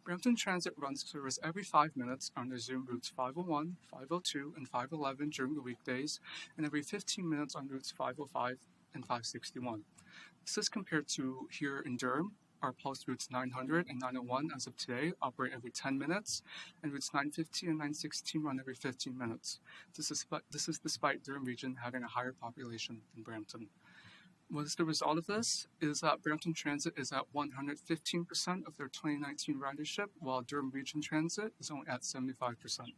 Brampton Transit runs service every 5 minutes on the Zoom routes 501, 502, and 511 during the weekdays, and every 15 minutes on routes 505 and 561. This is compared to here in Durham. Our Pulse routes 900 and 901 as of today operate every 10 minutes, and routes 950 and 916 run every 15 minutes. This is despite Durham Region having a higher population than Brampton. What is the result of this? Is that Brampton Transit is at 115% of their 2019 ridership, while Durham Region Transit is only at 75%.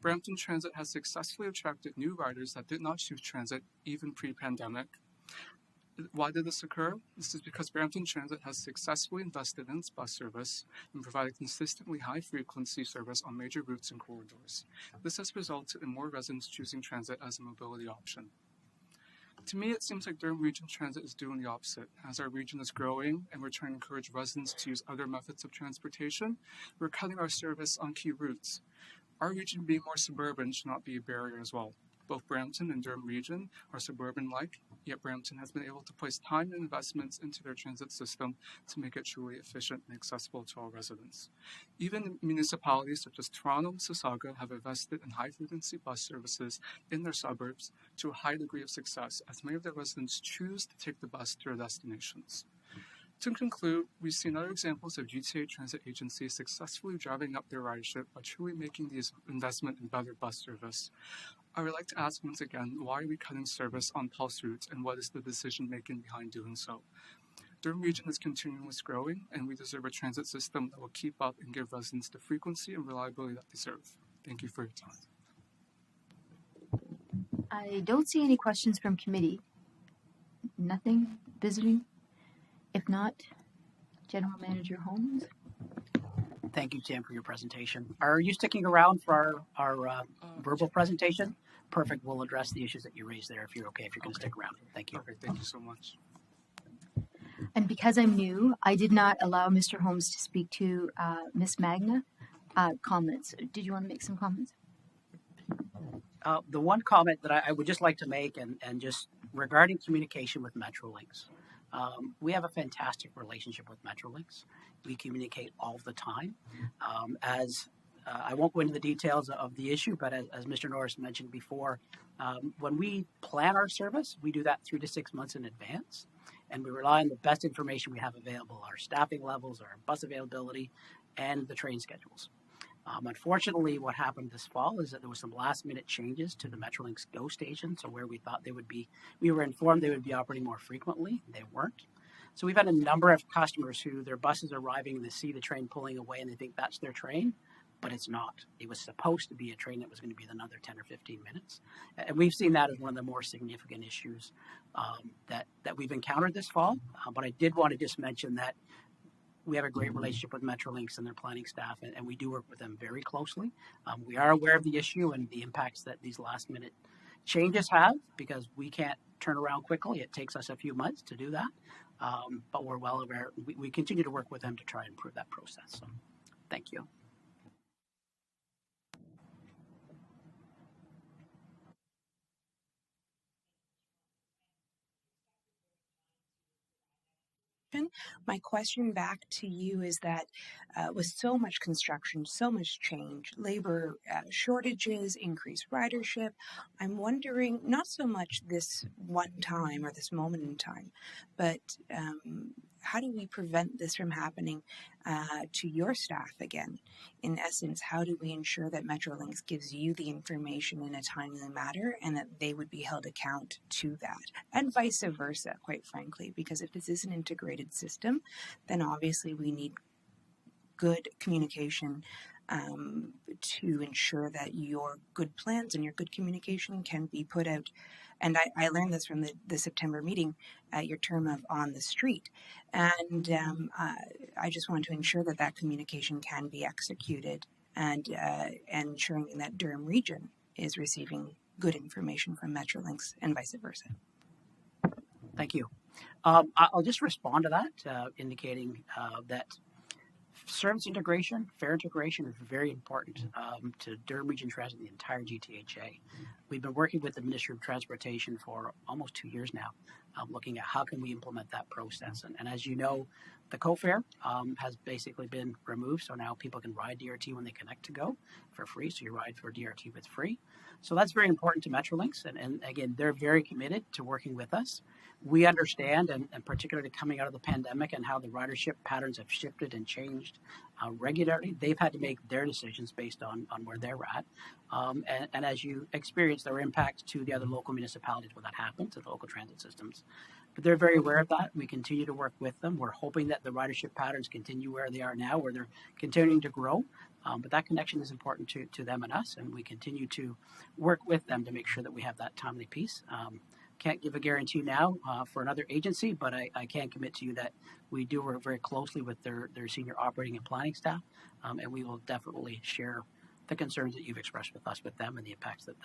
Brampton Transit has successfully attracted new riders that did not choose transit even pre-pandemic. Why did this occur? This is because Brampton Transit has successfully invested in its bus service and provided consistently high-frequency service on major routes and corridors. This has resulted in more residents choosing transit as a mobility option. To me, it seems like Durham Region Transit is doing the opposite. As our region is growing and we're trying to encourage residents to use other methods of transportation, we're cutting our service on key routes. Our region being more suburban should not be a barrier as well. Both Brampton and Durham Region are suburban-like, yet Brampton has been able to place time and investments into their transit system to make it truly efficient and accessible to all residents. Even municipalities such as Toronto and Mississauga have invested in high-frequency bus services in their suburbs to a high degree of success, as many of their residents choose to take the bus to their destinations. To conclude, we've seen other examples of GTA transit agencies successfully driving up their ridership by truly making these investment in better bus service. I would like to ask once again, why are we cutting service on Pulse routes, and what is the decision making behind doing so? Durham Region is continually growing, and we deserve a transit system that will keep up and give residents the frequency and reliability that they deserve. Thank you for your time. I don't see any questions from committee. Nothing visiting? If not, General Manager Holmes. Thank you, Tim, for your presentation. Are you sticking around for our verbal presentation? Perfect. We'll address the issues that you raised there if you're okay, if you're going to stick around. Thank you. Okay, thank you so much. And because I'm new, I did not allow Mr. Holmes to speak to Ms. Magna comments. Did you want to make some comments? The one comment that I would just like to make, and just regarding communication with Metrolinx. We have a fantastic relationship with Metrolinx. We communicate all the time. I won't go into the details of the issue, but as Mr. Norris mentioned before, when we plan our service, we do that 3 to 6 months in advance, and we rely on the best information we have available, our staffing levels, our bus availability, and the train schedules. Unfortunately, what happened this fall is that there was some last-minute changes to the Metrolinx GO station, so where we thought they would be, we were informed they would be operating more frequently. They weren't. So we've had a number of customers who their buses are arriving and they see the train pulling away and they think that's their train, but it's not. It was supposed to be a train that was going to be another 10 or 15 minutes. And we've seen that as one of the more significant issues that we've encountered this fall. But I did want to just mention that we have a great relationship with Metrolinx and their planning staff, and we do work with them very closely. We are aware of the issue and the impacts that these last-minute changes have, because we can't turn around quickly. It takes us a few months to do that, but we're well aware. We continue to work with them to try and improve that process. So, thank you. My question back to you is that with so much construction, so much change, labor shortages, increased ridership, I'm wondering not so much this one time or this moment in time, but how do we prevent this from happening to your staff again? In essence, how do we ensure that Metrolinx gives you the information in a timely manner and that they would be held account to that? And vice versa, quite frankly, because if this is an integrated system, then obviously we need good communication to ensure that your good plans and your good communication can be put out And I learned this from the September meeting at your term of On the Street. And I just want to ensure that that communication can be executed and ensuring that Durham Region is receiving good information from Metrolinx and vice versa. Thank you. I'll just respond to that, indicating that service integration, fare integration is very important to Durham Region Transit and the entire GTHA. We've been working with the Ministry of Transportation for almost 2 years now, looking at how can we implement that process. And as you know, the co-fare has basically been removed, so now people can ride DRT when they connect to Go for free, so you ride for DRT with free. So that's very important to Metrolinx, and again, they're very committed to working with us. We understand, and particularly coming out of the pandemic and how the ridership patterns have shifted and changed regularly, they've had to make their decisions based on where they're at. And as you experience, there are impacts to the other local municipalities when that happens, to the local transit systems. But they're very aware of that. We continue to work with them. We're hoping that the ridership patterns continue where they are now, where they're continuing to grow. But that connection is important to them and us, and we continue to work with them to make sure that we have that timely piece. Can't give a guarantee now for another agency, but I can commit to you that we do work very closely with their senior operating and planning staff, and we will definitely share the concerns that you've expressed with us with them and the impacts that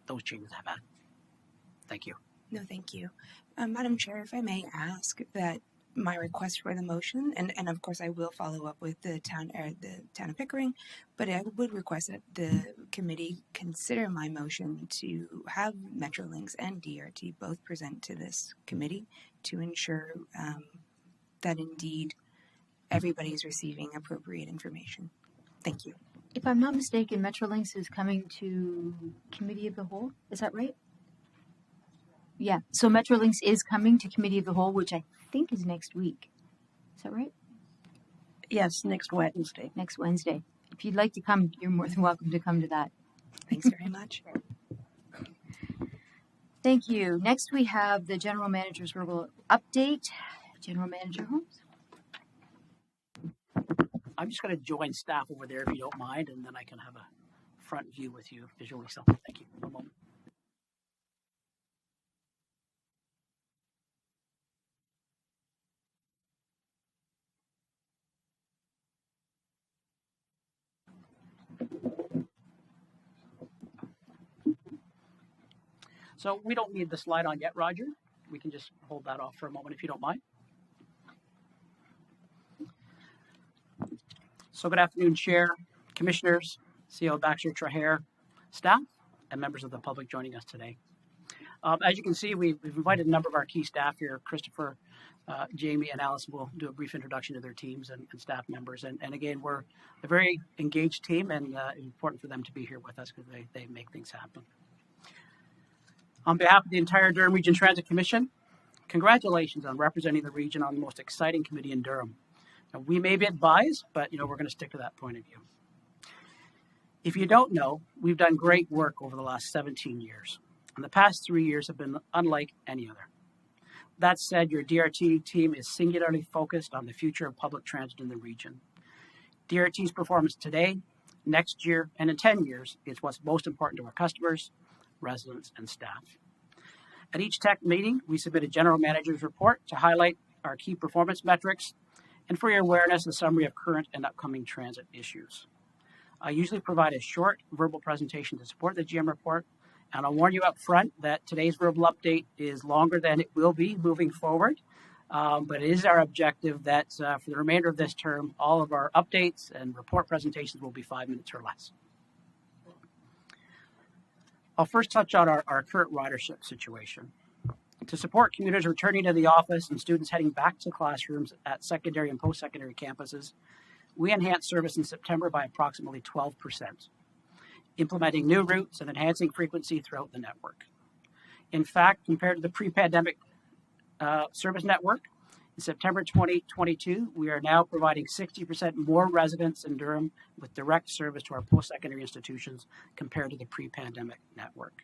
those changes have had. Thank you. No, thank you. Madam Chair, if I may ask that my request for the motion, and of course I will follow up with the town of Pickering, but I would request that the committee consider my motion to have Metrolinx and DRT both present to this committee to ensure that indeed everybody is receiving appropriate information. Thank you. If I'm not mistaken, Metrolinx is coming to Committee of the Whole. Is that right? Yeah. So Metrolinx is coming to Committee of the Whole, which I think is next week. Is that right? Yes, next Wednesday. Next Wednesday. If you'd like to come, you're more than welcome to come to that. Thanks very much. Thank you. Next, we have the General Manager's verbal update. General Manager Holmes. I'm just going to join staff over there if you don't mind, and then I can have a front view with you visually. So thank you. One moment. So we don't need the slide on yet, Roger. We can just hold that off for a moment if you don't mind. So good afternoon, Chair, Commissioners, CEO Baxter Traher, staff, and members of the public joining us today. As you can see, we've invited a number of our key staff here. Christopher, Jamie, and Alice will do a brief introduction to their teams and staff members. And again, we're a very engaged team, and it's important for them to be here with us because they make things happen. On behalf of the entire Durham Region Transit Commission, congratulations on representing the region on the most exciting committee in Durham. Now, we may be biased, but we're going to stick to that point of view. If you don't know, we've done great work over the last 17 years, and the past 3 years have been unlike any other. That said, your DRT team is singularly focused on the future of public transit in the region. DRT's performance today, next year, and in 10 years is what's most important to our customers, residents, and staff. At each tech meeting, we submit a general manager's report to highlight our key performance metrics and for your awareness, a summary of current and upcoming transit issues. I usually provide a short verbal presentation to support the GM report, and I'll warn you up front that today's verbal update is longer than it will be moving forward, but it is our objective that for the remainder of this term, all of our updates and report presentations will be 5 minutes or less. I'll first touch on our current ridership situation. To support commuters returning to the office and students heading back to classrooms at secondary and post-secondary campuses, we enhanced service in September by approximately 12%, implementing new routes and enhancing frequency throughout the network. In fact, compared to the pre-pandemic service network, in September 2022, we are now providing 60% more residents in Durham with direct service to our post-secondary institutions compared to the pre-pandemic network.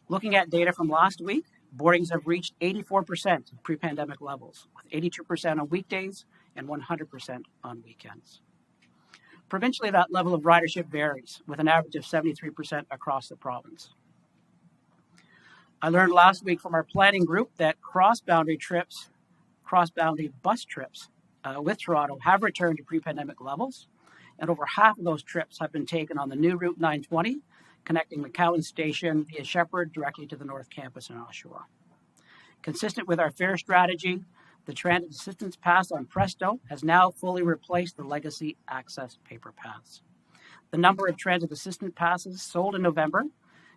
Looking at data from last week, boardings have reached 84% of pre-pandemic levels, with 82% on weekdays and 100% on weekends. Provincially, that level of ridership varies, with an average of 73% across the province. I learned last week from our planning group that cross-boundary bus trips with Toronto have returned to pre-pandemic levels, and over half of those trips have been taken on the new Route 920, connecting McCowan Station via Shepherd directly to the North Campus in Oshawa. Consistent with our fare strategy, the Transit Assistance Pass on Presto has now fully replaced the legacy Access Paper Pass. The number of Transit Assistance Passes sold in November,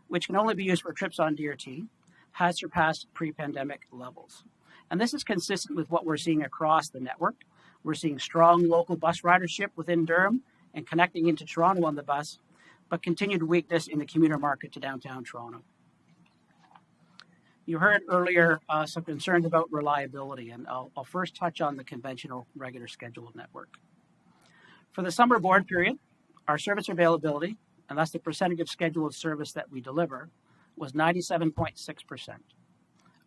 which can only be used for trips on DRT, has surpassed pre-pandemic levels. And this is consistent with what we're seeing across the network. We're seeing strong local bus ridership within Durham and connecting into Toronto on the bus, but continued weakness in the commuter market to downtown Toronto. You heard earlier some concerns about reliability, and I'll first touch on the conventional regular scheduled network. For the summer board period, our service availability, and that's the percentage of scheduled service that we deliver, was 97.6%.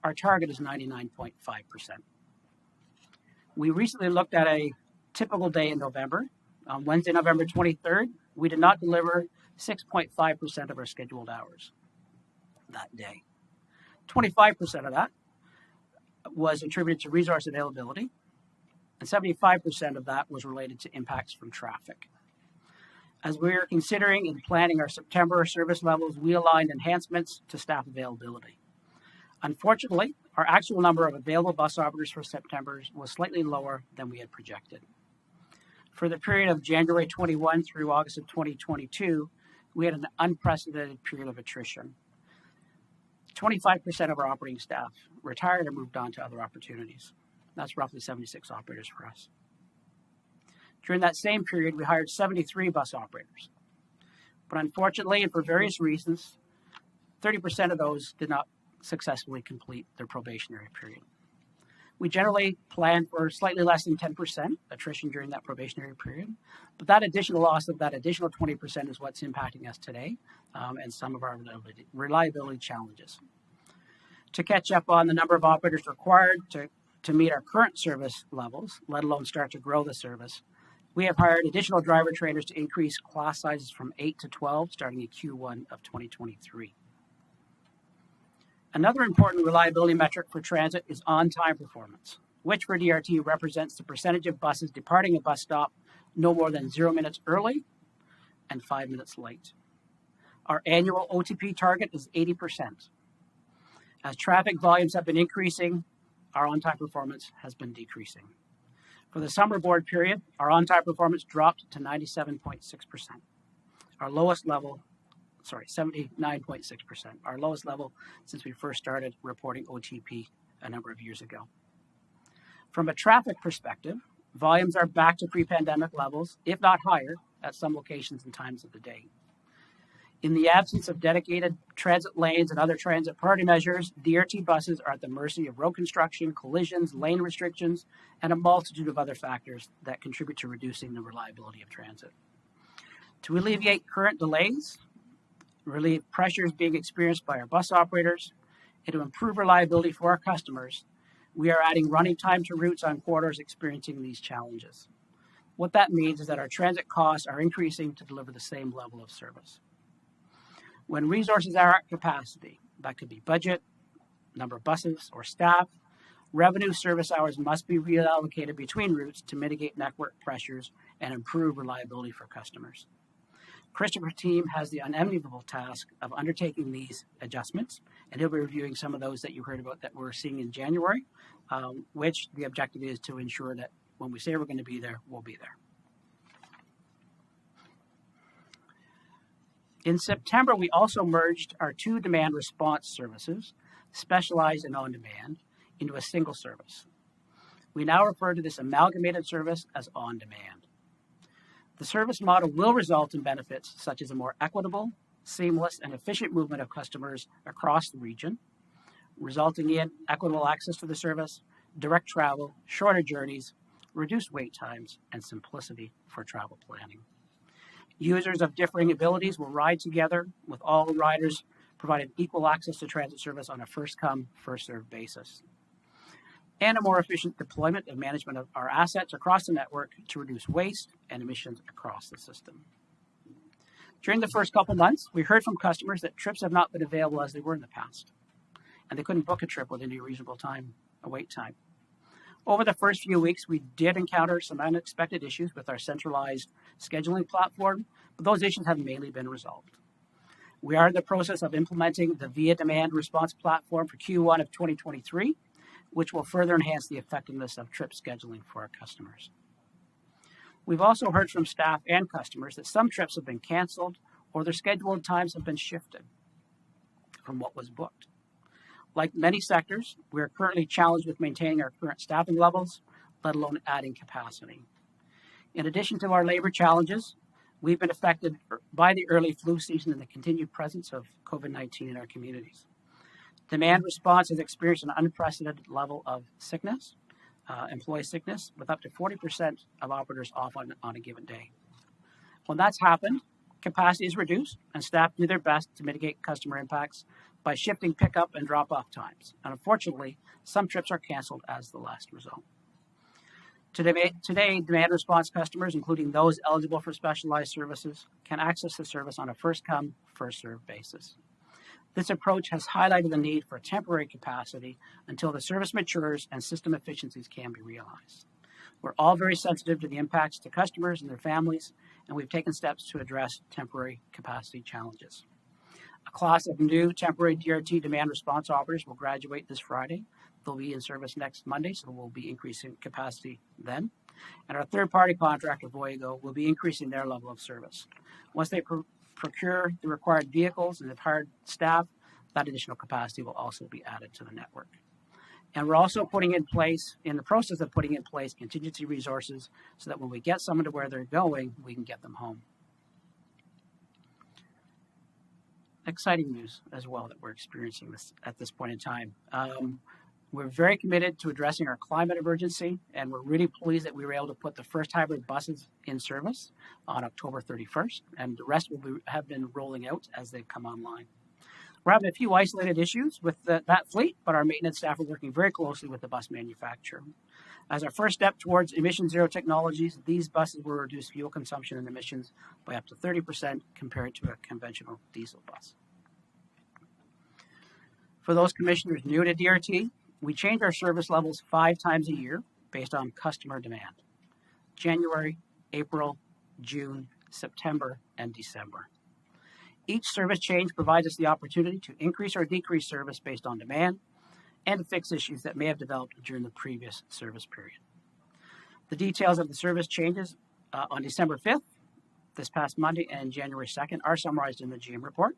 Our target is 99.5%. We recently looked at a typical day in November. On Wednesday, November 23rd, we did not deliver 6.5% of our scheduled hours that day. 25% of that was attributed to resource availability, and 75% of that was related to impacts from traffic. As we are considering and planning our September service levels, we aligned enhancements to staff availability. Unfortunately, our actual number of available bus operators for September was slightly lower than we had projected. For the period of January 21 through August of 2022, we had an unprecedented period of attrition. 25% of our operating staff retired or moved on to other opportunities. That's roughly 76 operators for us. During that same period, we hired 73 bus operators. But unfortunately, and for various reasons, 30% of those did not successfully complete their probationary period. We generally plan for slightly less than 10% attrition during that probationary period, but that additional loss of that additional 20% is what's impacting us today and some of our reliability challenges. To catch up on the number of operators required to meet our current service levels, let alone start to grow the service, we have hired additional driver trainers to increase class sizes from 8 to 12 starting in Q1 of 2023. Another important reliability metric for transit is on-time performance, which for DRT represents the percentage of buses departing a bus stop no more than 0 minutes early and 5 minutes late. Our annual OTP target is 80%. As traffic volumes have been increasing, our on-time performance has been decreasing. For the summer board period, our on-time performance dropped to 97.6%, our lowest level 79.6%, our lowest level since we first started reporting OTP a number of years ago. From a traffic perspective, volumes are back to pre-pandemic levels, if not higher, at some locations and times of the day. In the absence of dedicated transit lanes and other transit priority measures, DRT buses are at the mercy of road construction, collisions, lane restrictions, and a multitude of other factors that contribute to reducing the reliability of transit. To alleviate current delays, relieve pressures being experienced by our bus operators, and to improve reliability for our customers, we are adding running time to routes on corridors experiencing these challenges. What that means is that our transit costs are increasing to deliver the same level of service. When resources are at capacity, that could be budget, number of buses, or staff, revenue service hours must be reallocated between routes to mitigate network pressures and improve reliability for customers. Christopher's team has the unenviable task of undertaking these adjustments, and he'll be reviewing some of those that you heard about that we're seeing in January, which the objective is to ensure that when we say we're going to be there, we'll be there. In September, we also merged our two demand response services, specialized and on-demand, into a single service. We now refer to this amalgamated service as on-demand. The service model will result in benefits such as a more equitable, seamless, and efficient movement of customers across the region, resulting in equitable access to the service, direct travel, shorter journeys, reduced wait times, and simplicity for travel planning. Users of differing abilities will ride together, with all riders provided equal access to transit service on a first-come, first-served basis. And a more efficient deployment and management of our assets across the network to reduce waste and emissions across the system. During the first couple months, we heard from customers that trips have not been available as they were in the past. and they couldn't book a trip within a reasonable wait time. Over the first few weeks, we did encounter some unexpected issues with our centralized scheduling platform, but those issues have mainly been resolved. We are in the process of implementing the VIA Demand Response Platform for Q1 of 2023, which will further enhance the effectiveness of trip scheduling for our customers. We've also heard from staff and customers that some trips have been canceled or their scheduled times have been shifted from what was booked. Like many sectors, we are currently challenged with maintaining our current staffing levels, let alone adding capacity. In addition to our labor challenges, we've been affected by the early flu season and the continued presence of COVID-19 in our communities. Demand response has experienced an unprecedented level of sickness, employee sickness, with up to 40% of operators off on a given day. When that's happened, capacity is reduced and staff do their best to mitigate customer impacts by shifting pickup and drop-off times. And unfortunately, some trips are canceled as the last result. Today, demand response customers, including those eligible for specialized services, can access the service on a first-come, first-served basis. This approach has highlighted the need for temporary capacity until the service matures and system efficiencies can be realized. We're all very sensitive to the impacts to customers and their families, and we've taken steps to address temporary capacity challenges. A class of new temporary DRT demand response operators will graduate this Friday. They'll be in service next Monday, so we'll be increasing capacity then. And our third-party contractor, Voyago, will be increasing their level of service. Once they procure the required vehicles and have hired staff, that additional capacity will also be added to the network. And we're also in the process of putting in place contingency resources so that when we get someone to where they're going, we can get them home. Exciting news as well that we're experiencing this at this point in time. We're very committed to addressing our climate emergency, and we're really pleased that we were able to put the first hybrid buses in service on October 31st, and the rest have been rolling out as they've come online. We're having a few isolated issues with that fleet, but our maintenance staff are working very closely with the bus manufacturer. As our first step towards emission zero technologies, these buses will reduce fuel consumption and emissions by up to 30% compared to a conventional diesel bus. For those commissioners new to DRT, we change our service levels 5 times a year based on customer demand: January, April, June, September, and December. Each service change provides us the opportunity to increase or decrease service based on demand and to fix issues that may have developed during the previous service period. The details of the service changes on December 5th, this past Monday, and January 2nd are summarized in the GM report.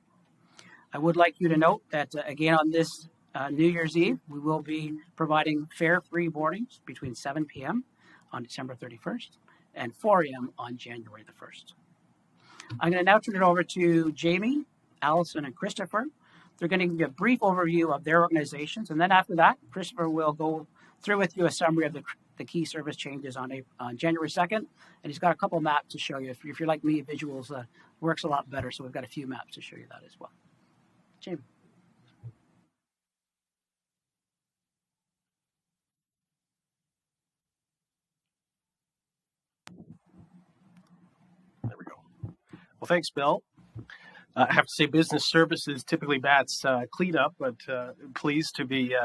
I would like you to note that, again, on this New Year's Eve, we will be providing fare-free boardings between 7 p.m. on December 31st and 4 a.m. on January the 1st. I'm going to now turn it over to Jamie, Allison, and Christopher. They're going to give you a brief overview of their organizations, and then after that, Christopher will go through with you a summary of the key service changes on January 2nd, and he's got a couple maps to show you. If you're like me, visuals works a lot better, so we've got a few maps to show you that as well. Jamie. There we go. Well, thanks, Bill. I have to say, business services typically bats cleanup, but pleased to be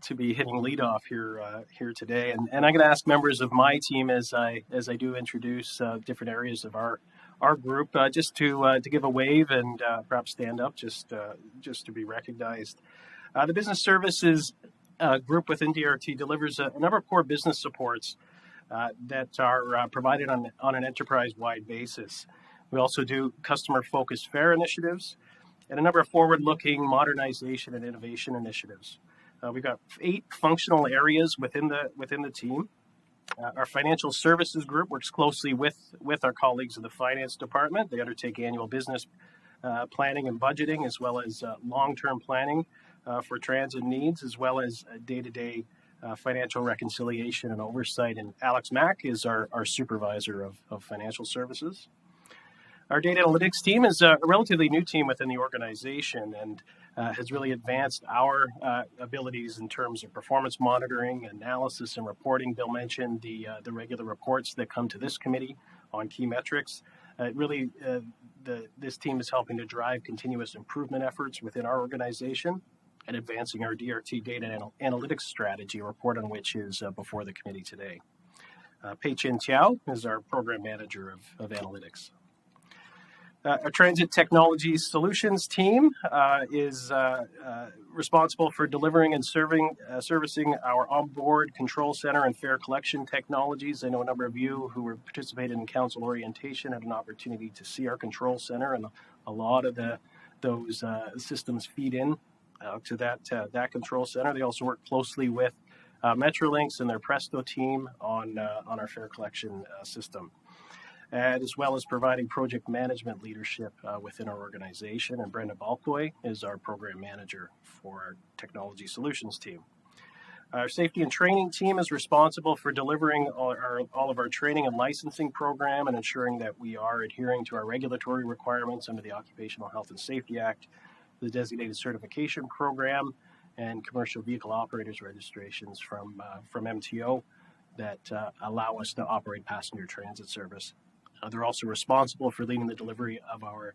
hitting leadoff here today. And I'm going to ask members of my team as I do introduce different areas of our group just to give a wave and perhaps stand up just to be recognized. The business services group within DRT delivers a number of core business supports that are provided on an enterprise-wide basis. We also do customer-focused fare initiatives and a number of forward-looking modernization and innovation initiatives. We've got 8 functional areas within the team. Our financial services group works closely with our colleagues in the finance department. They undertake annual business planning and budgeting, as well as long-term planning for transit needs, as well as day-to-day financial reconciliation and oversight. And Alex Mack is our supervisor of financial services. Our data analytics team is a relatively new team within the organization and has really advanced our abilities in terms of performance monitoring, analysis, and reporting. Bill mentioned the regular reports that come to this committee on key metrics. This team is helping to drive continuous improvement efforts within our organization. and advancing our DRT data analytics strategy, a report on which is before the committee today. Pei Chin Tiao is our program manager of analytics. Our Transit Technology Solutions team is responsible for delivering and servicing our onboard control center and fare collection technologies. I know a number of you who were participated in council orientation had an opportunity to see our control center, and a lot of those systems feed in to that control center. They also work closely with Metrolinx and their Presto team on our fare collection system, and as well as providing project management leadership within our organization. And Brenda Balcoy is our program manager for our technology solutions team. Our safety and training team is responsible for delivering all of our training and licensing program and ensuring that we are adhering to our regulatory requirements under the Occupational Health and Safety Act, the designated certification program, and commercial vehicle operators registrations from MTO that allow us to operate passenger transit service. They're also responsible for leading the delivery of our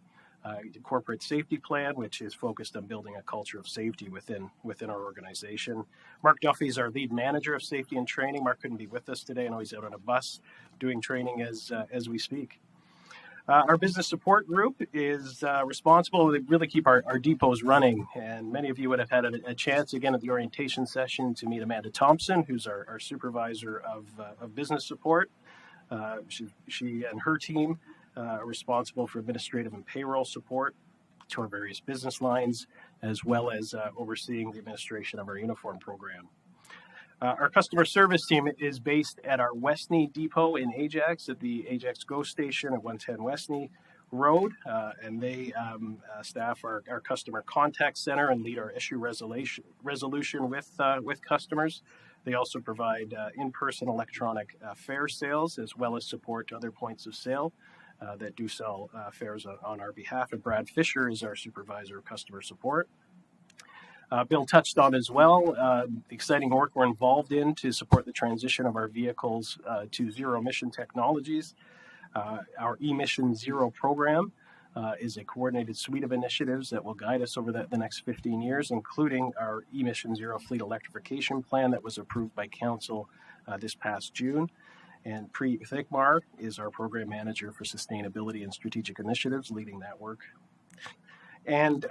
corporate safety plan, which is focused on building a culture of safety within our organization. Mark Duffy is our lead manager of safety and training. Mark couldn't be with us today. I know he's out on a bus doing training as we speak. Our business support group is responsible to really keep our depots running, and many of you would have had a chance again at the orientation session to meet Amanda Thompson, who's our supervisor of business support. She and her team are responsible for administrative and payroll support to our various business lines, as well as overseeing the administration of our uniform program. Our customer service team is based at our Westney depot in Ajax at the Ajax GO station at 110 Westney Road, and they staff our customer contact center and lead our issue resolution with customers. They also provide in-person electronic fare sales, as well as support to other points of sale that do sell fares on our behalf. And Brad Fisher is our supervisor of customer support. Bill touched on as well the exciting work we're involved in to support the transition of our vehicles to zero-emission technologies. Our eMission Zero program is a coordinated suite of initiatives that will guide us over the next 15 years, including our eMission Zero fleet electrification plan that was approved by Council this past June. And Preet Thikmar is our program manager for sustainability and strategic initiatives, leading that work. And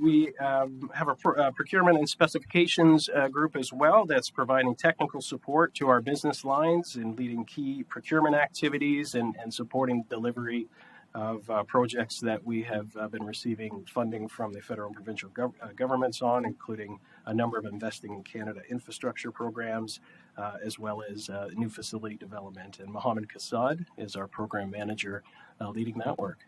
we have a procurement and specifications group as well that's providing technical support to our business lines and leading key procurement activities and supporting delivery of projects that we have been receiving funding from the federal and provincial governments on, including a number of Investing in Canada infrastructure programs, as well as new facility development. And Mohammed Kassad is our program manager leading that work.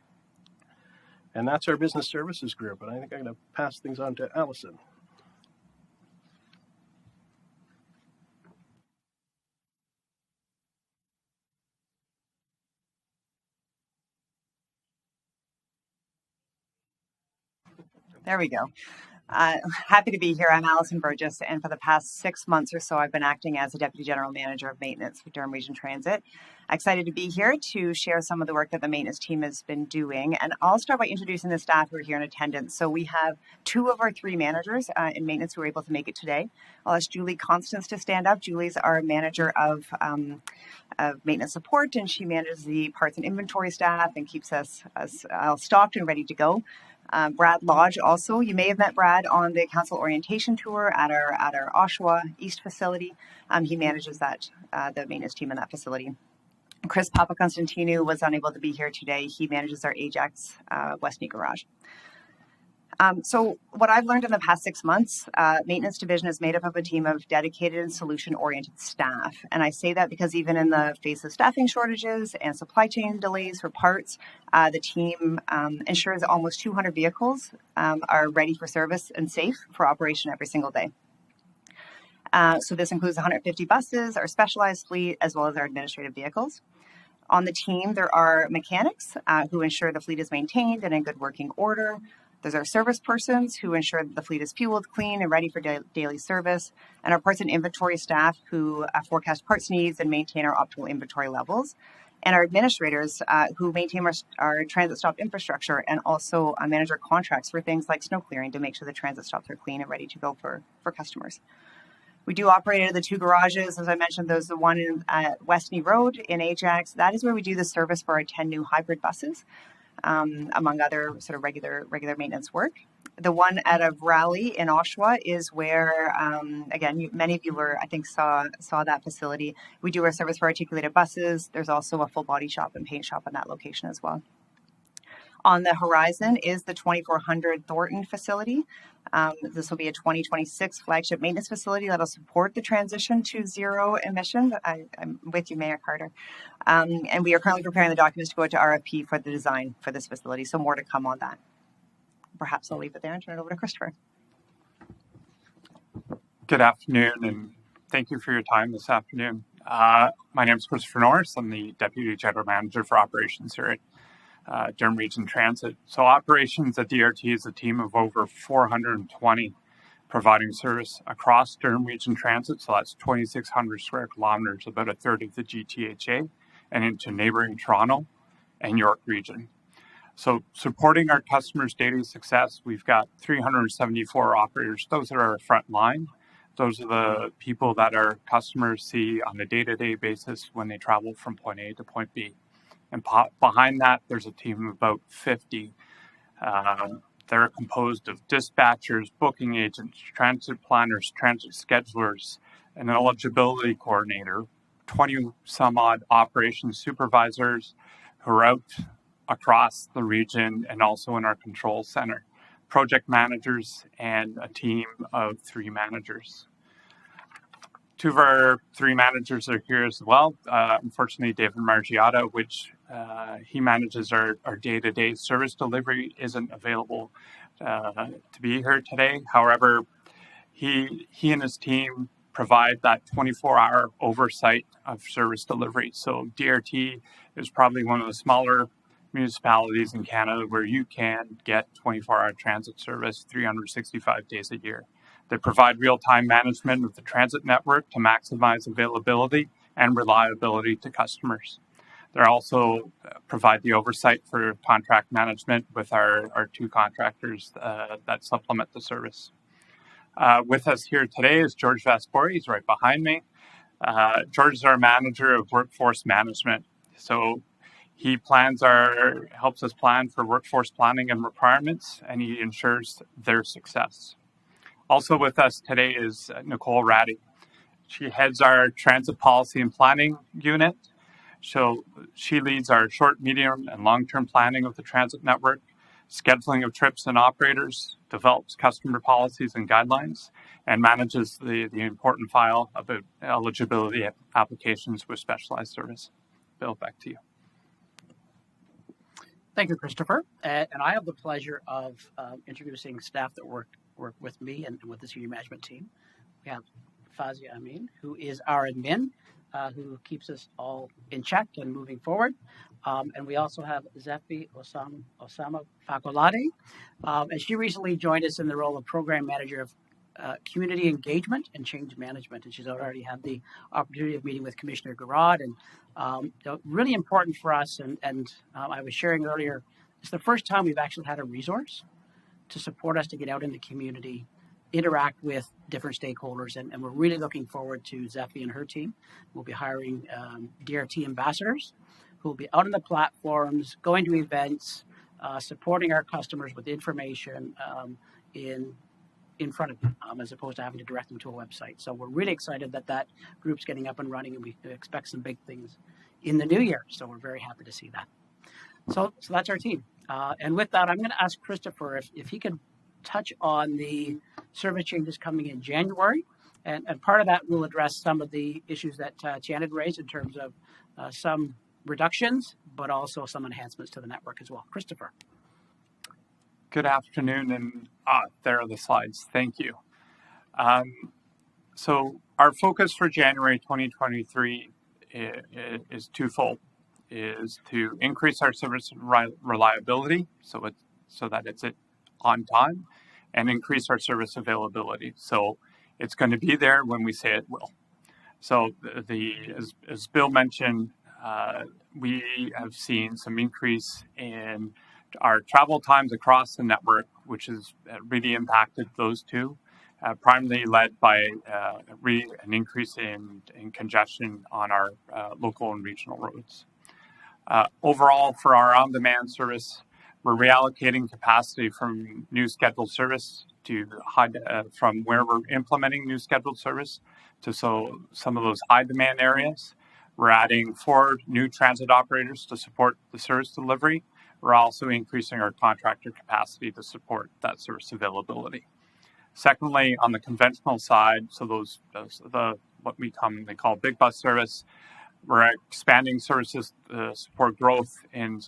And that's our business services group. And I think I'm going to pass things on to Allison. There we go. Happy to be here. I'm Allison Burgess, and for the past 6 months or so, I've been acting as a Deputy General Manager of Maintenance for Durham Region Transit. Excited to be here to share some of the work that the maintenance team has been doing. And I'll start by introducing the staff who are here in attendance. So we have 2 of our 3 managers in maintenance who are able to make it today. I'll ask Julie Constance to stand up. Julie's our manager of maintenance support, and she manages the parts and inventory staff and keeps us stocked and ready to go. Brad Lodge also, you may have met Brad on the council orientation tour at our Oshawa East facility. He manages the maintenance team in that facility. Chris Papakonstantinou was unable to be here today. He manages our Ajax Westney garage. So what I've learned in the past 6 months, maintenance division is made up of a team of dedicated and solution-oriented staff. And I say that because even in the face of staffing shortages and supply chain delays for parts, the team ensures that almost 200 vehicles are ready for service and safe for operation every single day. So this includes 150 buses, our specialized fleet, as well as our administrative vehicles. On the team, there are mechanics who ensure the fleet is maintained and in good working order. There's our service persons who ensure that the fleet is fueled, clean, and ready for daily service. And our parts and inventory staff who forecast parts needs and maintain our optimal inventory levels. and our administrators who maintain our transit stop infrastructure and also manage our contracts for things like snow clearing to make sure the transit stops are clean and ready to go for customers. We do operate out of the 2 garages. As I mentioned, there's the one in Westney Road in Ajax. That is where we do the service for our 10 new hybrid buses, among other sort of regular maintenance work. The one out of Raleigh in Oshawa is where, again, many of you saw that facility. We do our service for articulated buses. There's also a full body shop and paint shop in that location as well. On the horizon is the 2400 Thornton facility. This will be a 2026 flagship maintenance facility that will support the transition to zero emission. I'm with you, Mayor Carter. And we are currently preparing the documents to go to RFP for the design for this facility, so more to come on that. Perhaps I'll leave it there and turn it over to Christopher. Good afternoon, and thank you for your time this afternoon. My name is Christopher Norris. I'm the Deputy General Manager for Operations here at Durham Region Transit. So operations at DRT is a team of over 420 providing service across Durham Region Transit. So that's 2,600 square kilometers, about a third of the GTHA, and into neighboring Toronto and York Region. So supporting our customers' daily success, we've got 374 operators. Those are our front line. Those are the people that our customers see on a day-to-day basis when they travel from point A to point B. And behind that, there's a team of about 50. They're composed of dispatchers, booking agents, transit planners, transit schedulers, an eligibility coordinator, 20 some odd operations supervisors who are out across the region and also in our control center, project managers, and a team of 3 managers. 2 of our 3 managers are here as well. Unfortunately, David Margiotta, which he manages our day-to-day service delivery, isn't available to be here today. However, he and his team provide that 24-hour oversight of service delivery. So DRT is probably one of the smaller municipalities in Canada where you can get 24-hour transit service 365 days a year. They provide real-time management of the transit network to maximize availability and reliability to customers. They also provide the oversight for contract management with our 2 contractors that supplement the service. With us here today is George Vaspori. He's right behind me. George is our manager of workforce management. So he helps us plan for workforce planning and requirements, and he ensures their success. Also with us today is Nicole Ratty. She heads our transit policy and planning unit. So she leads our short, medium, and long-term planning of the transit network, scheduling of trips and operators, develops customer policies and guidelines, and manages the important file about eligibility applications with specialized service. Bill, back to you. Thank you, Christopher. And I have the pleasure of introducing staff that work with me and with the senior management team. We have Fazia Amin, who is our admin, who keeps us all in check and moving forward. And we also have Zefi Osama Fakolade, and she recently joined us in the role of Program Manager of Community Engagement and Change Management. And she's already had the opportunity of meeting with Commissioner Garrod. And really important for us, and I was sharing earlier, it's the first time we've actually had a resource to support us to get out in the community, interact with different stakeholders, and we're really looking forward to Zefi and her team. We'll be hiring DRT ambassadors who will be out on the platforms, going to events, supporting our customers with information in front of them, as opposed to having to direct them to a website. So we're really excited that group's getting up and running, and we expect some big things in the new year. So we're very happy to see that. So that's our team. And with that, I'm going to ask Christopher if he could touch on the service changes coming in January. And part of that will address some of the issues that Janet raised in terms of some reductions, but also some enhancements to the network as well. Christopher. Good afternoon, and there are the slides. Thank you. So our focus for January 2023 is twofold: is to increase our service reliability, so that it's on time, and increase our service availability. So it's going to be there when we say it will. So as Bill mentioned, we have seen some increase in our travel times across the network, which has really impacted those two, primarily led by an increase in congestion on our local and regional roads. Overall, for our on-demand service, we're reallocating capacity from new scheduled service to from where we're implementing new scheduled service to some of those high demand areas. We're adding 4 new transit operators to support the service delivery. We're also increasing our contractor capacity to support that service availability. Secondly, on the conventional side, so those what we commonly call big bus service, we're expanding services to support growth in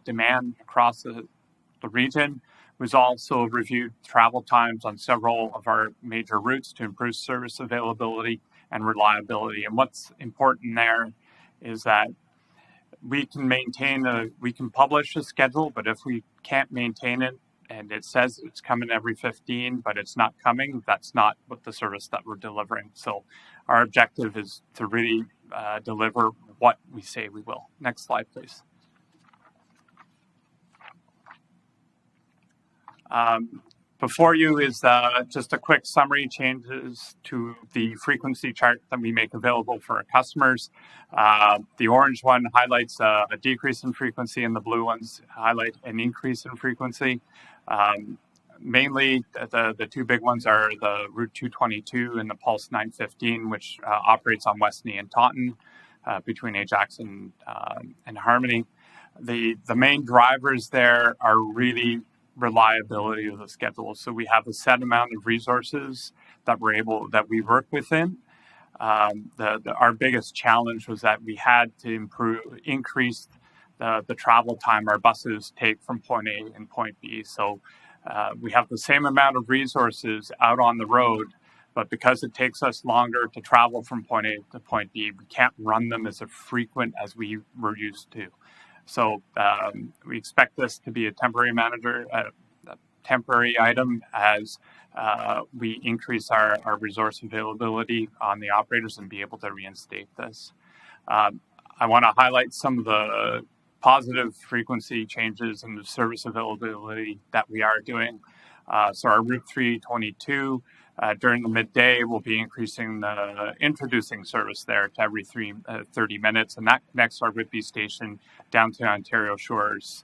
demand across the region. We've also reviewed travel times on several of our major routes to improve service availability and reliability. And what's important there is that we can publish a schedule, but if we can't maintain it and it says it's coming every 15, but it's not coming, that's not what the service that we're delivering. So our objective is to really deliver what we say we will. Next slide, please. Before you is just a quick summary changes to the frequency chart that we make available for our customers. The orange one highlights a decrease in frequency, and the blue ones highlight an increase in frequency. Mainly, the 2 big ones are the Route 222 and the Pulse 915, which operates on Westney and Taunton between Ajax and Harmony. The main drivers there are really reliability of the schedule. So we have a set amount of resources that we work within. Our biggest challenge was that we had to increase the travel time our buses take from point A and point B. So we have the same amount of resources out on the road, but because it takes us longer to travel from point A to point B, we can't run them as frequent as we were used to. So we expect this to be a temporary item as we increase our resource availability on the operators and be able to reinstate this. I want to highlight some of the positive frequency changes in the service availability that we are doing. So our Route 322 during the midday, we'll be introducing service there to every 30 minutes, and that connects our Whitby station down to Ontario Shores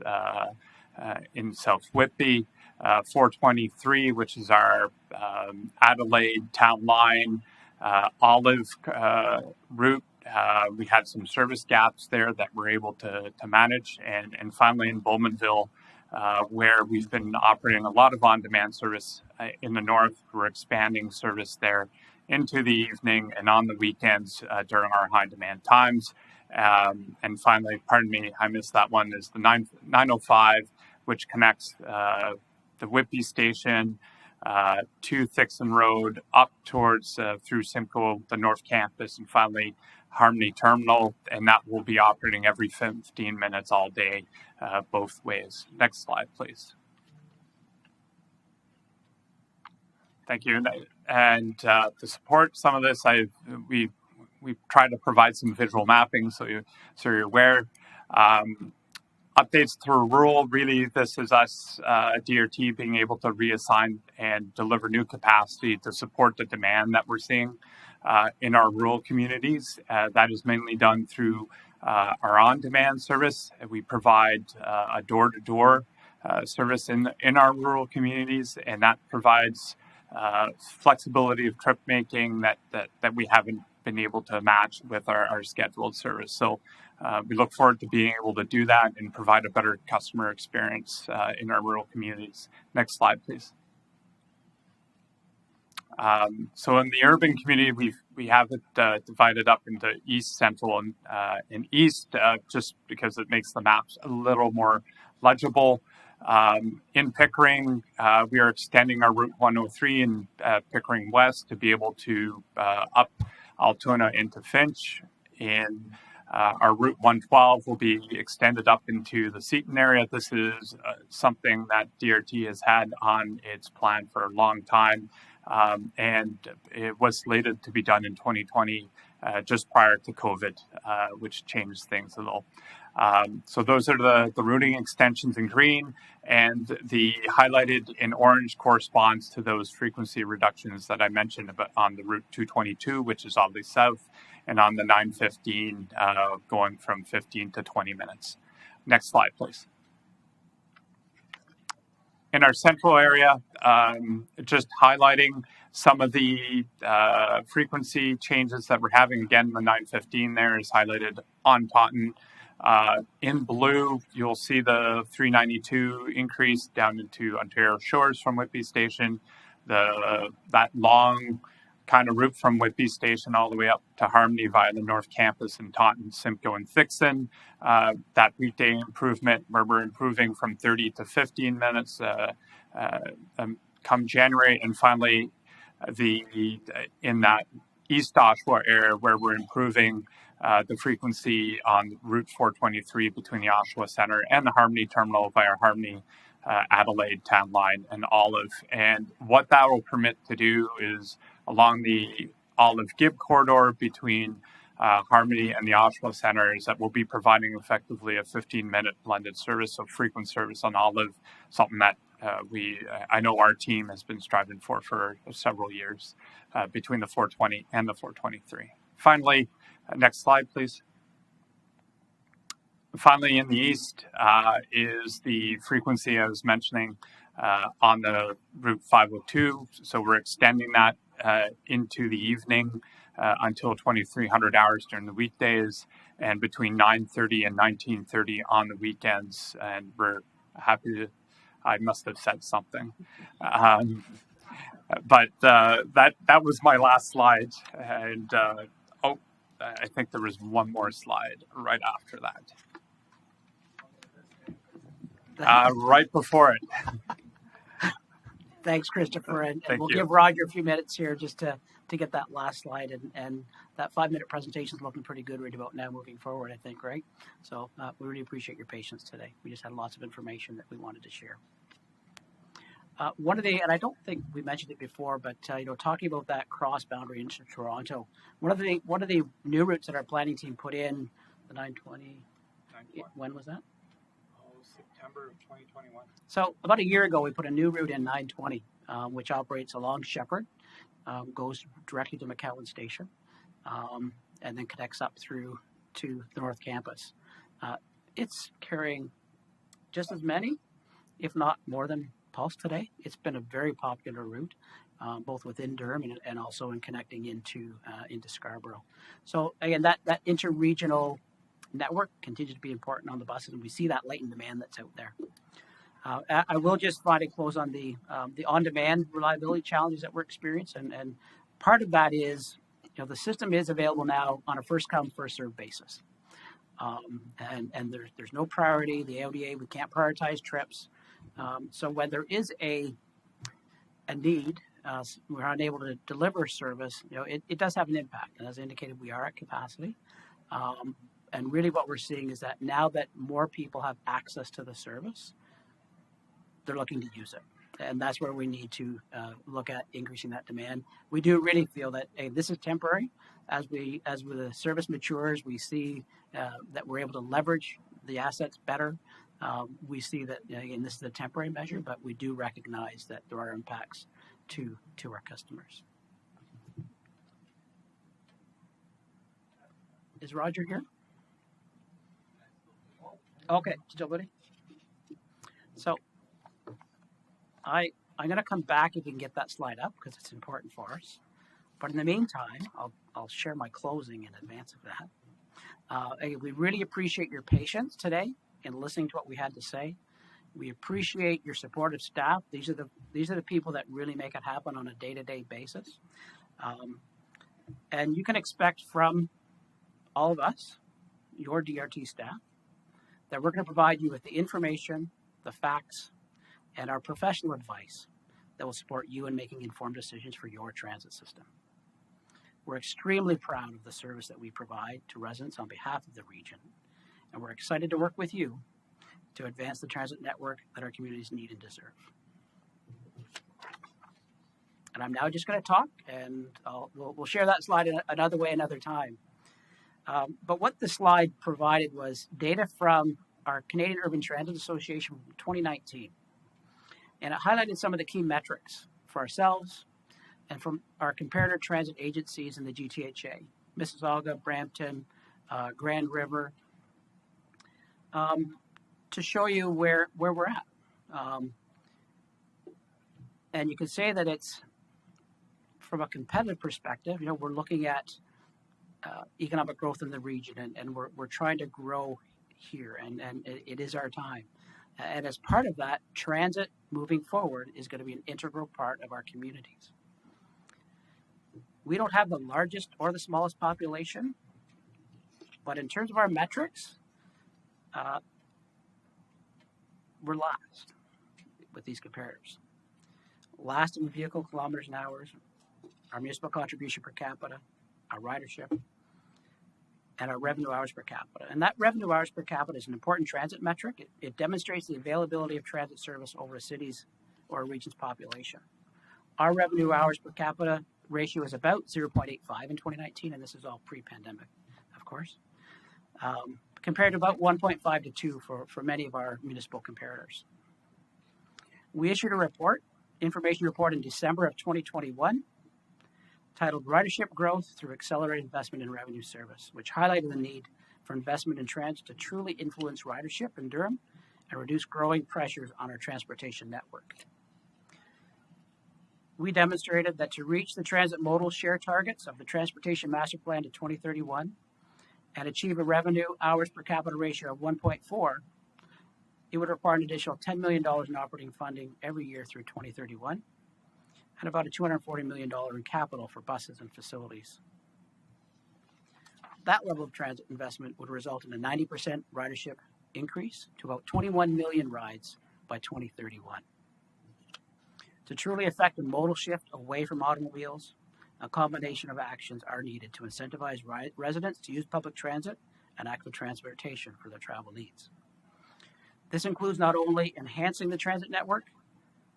in South Whitby. 423, which is our Adelaide Town Line Olive route. We had some service gaps there that we're able to manage. And finally in Bowmanville, where we've been operating a lot of on-demand service in the north, we're expanding service there into the evening and on the weekends during our high demand times. And finally, pardon me, I missed that one, is the 905, which connects the Whitby station to Thixon Road up towards through Simcoe, the North Campus, and finally Harmony Terminal, and that will be operating every 15 minutes all day, both ways. Next slide, please. Thank you. And to support some of this, we tried to provide some visual mapping so you're aware. Updates to rural, really this is us at DRT being able to reassign and deliver new capacity to support the demand that we're seeing in our rural communities. That is mainly done through our on-demand service. We provide a door-to-door service in our rural communities, and that provides flexibility of trip making that we haven't been able to match with our scheduled service. So we look forward to being able to do that and provide a better customer experience in our rural communities. Next slide, please. So in the urban community, we have it divided up into east, central, and east, just because it makes the maps a little more legible. In Pickering, we are extending our Route 103 in Pickering West to be able to up Altoona into Finch. In our Route 112 will be extended up into the Seton area. This is something that DRT has had on its plan for a long time, and it was slated to be done in 2020, just prior to COVID, which changed things a little. So those are the routing extensions in green, and the highlighted in orange corresponds to those frequency reductions that I mentioned about on the Route 222, which is oddly south, and on the 915 going from 15 to 20 minutes. Next slide, please. In our central area, just highlighting some of the frequency changes that we're having. Again, the 915 there is highlighted on Taunton. In blue, you'll see the 392 increase down into Ontario Shores from Whitby Station. That long kind of route from Whitby Station all the way up to Harmony via the North Campus in Taunton, Simcoe, and Thixon. That weekday improvement where we're improving from 30 to 15 minutes come January, and finally in that East Oshawa area where we're improving the frequency on Route 423 between the Oshawa Centre and the Harmony Terminal via Harmony, Adelaide, Town Line, and Olive. And what that will permit to do is along the Olive Gib corridor between Harmony and the Oshawa Centre is that we'll be providing effectively a 15-minute blended service, so frequent service on Olive, something that I know our team has been striving for several years between the 420 and the 423. Finally, next slide, please. Finally, in the east is the frequency I was mentioning on the Route 502. So we're extending that into the evening until 2300 hours during the weekdays, and between 9:30 and 19:30 on the weekends. And we're happy to. I must have said something, but that was my last slide. And I think there was one more slide right after that. Right before it. Thanks, Christopher. And Thank we'll you. give Roger a few minutes here just to get that last slide. And that 5-minute presentation is looking pretty good right about now moving forward, I think, right? So we really appreciate your patience today. We just had lots of information that we wanted to share. And I don't think we mentioned it before, but talking about that cross boundary into Toronto, one of the new routes that our planning team put in, the 920. When was that? September of 2021. So about a year ago, we put a new route in 920, which operates along Shepherd, goes directly to McCowan Station, and then connects up through to the North Campus. It's carrying just as many, if not more than Pulse today. It's been a very popular route, both within Durham and also in connecting into Scarborough. So again, that interregional network continues to be important on the buses, and we see that latent demand that's out there. I will just finally close on the on-demand reliability challenges that we're experiencing, and part of that is the system is available now on a first-come, first-served basis, and there's no priority. The AODA, we can't prioritize trips, so when there is a need, we're unable to deliver service. It does have an impact, and as indicated, we are at capacity. And really what we're seeing is that now that more people have access to the service, they're looking to use it. And that's where we need to look at increasing that demand. We do really feel that this is temporary. As the service matures, we see that we're able to leverage the assets better. We see that, again, this is a temporary measure, but we do recognize that there are impacts to our customers. Is Roger here? Okay, still buddy. So I'm going to come back if we can get that slide up because it's important for us. But in the meantime, I'll share my closing in advance of that. We really appreciate your patience today in listening to what we had to say. We appreciate your supportive staff. These are the people that really make it happen on a day-to-day basis. And you can expect from all of us, your DRT staff, that we're going to provide you with the information, the facts, and our professional advice that will support you in making informed decisions for your transit system. We're extremely proud of the service that we provide to residents on behalf of the region, and we're excited to work with you to advance the transit network that our communities need and deserve. And I'm now just going to talk, and we'll share that slide another way another time. But what the slide provided was data from our Canadian Urban Transit Association from 2019. And it highlighted some of the key metrics for ourselves and from our comparator transit agencies in the GTHA, Mississauga, Brampton, Grand River, to show you where we're at. And you can say that it's, from a competitive perspective, we're looking at economic growth in the region, and we're trying to grow here, and it is our time. And as part of that, transit moving forward is going to be an integral part of our communities. We don't have the largest or the smallest population, but in terms of our metrics, we're last with these comparators. Last in vehicle kilometers and hours, our municipal contribution per capita, our ridership, and our revenue hours per capita. And that revenue hours per capita is an important transit metric. It demonstrates the availability of transit service over a city's or a region's population. Our revenue hours per capita ratio is about 0.85 in 2019, and this is all pre-pandemic, of course, compared to about 1.5 to 2 for many of our municipal comparators. We issued a report, information report, in December of 2021, titled Ridership Growth Through Accelerated Investment in Revenue Service, which highlighted the need for investment in transit to truly influence ridership in Durham and reduce growing pressures on our transportation network. We demonstrated that to reach the transit modal share targets of the Transportation Master Plan to 2031 and achieve a revenue hours per capita ratio of 1.4, it would require an additional $10 million in operating funding every year through 2031, and about a $240 million in capital for buses and facilities. That level of transit investment would result in a 90% ridership increase to about 21 million rides by 2031. To truly affect a modal shift away from automobiles, a combination of actions are needed to incentivize residents to use public transit and active transportation for their travel needs. This includes not only enhancing the transit network,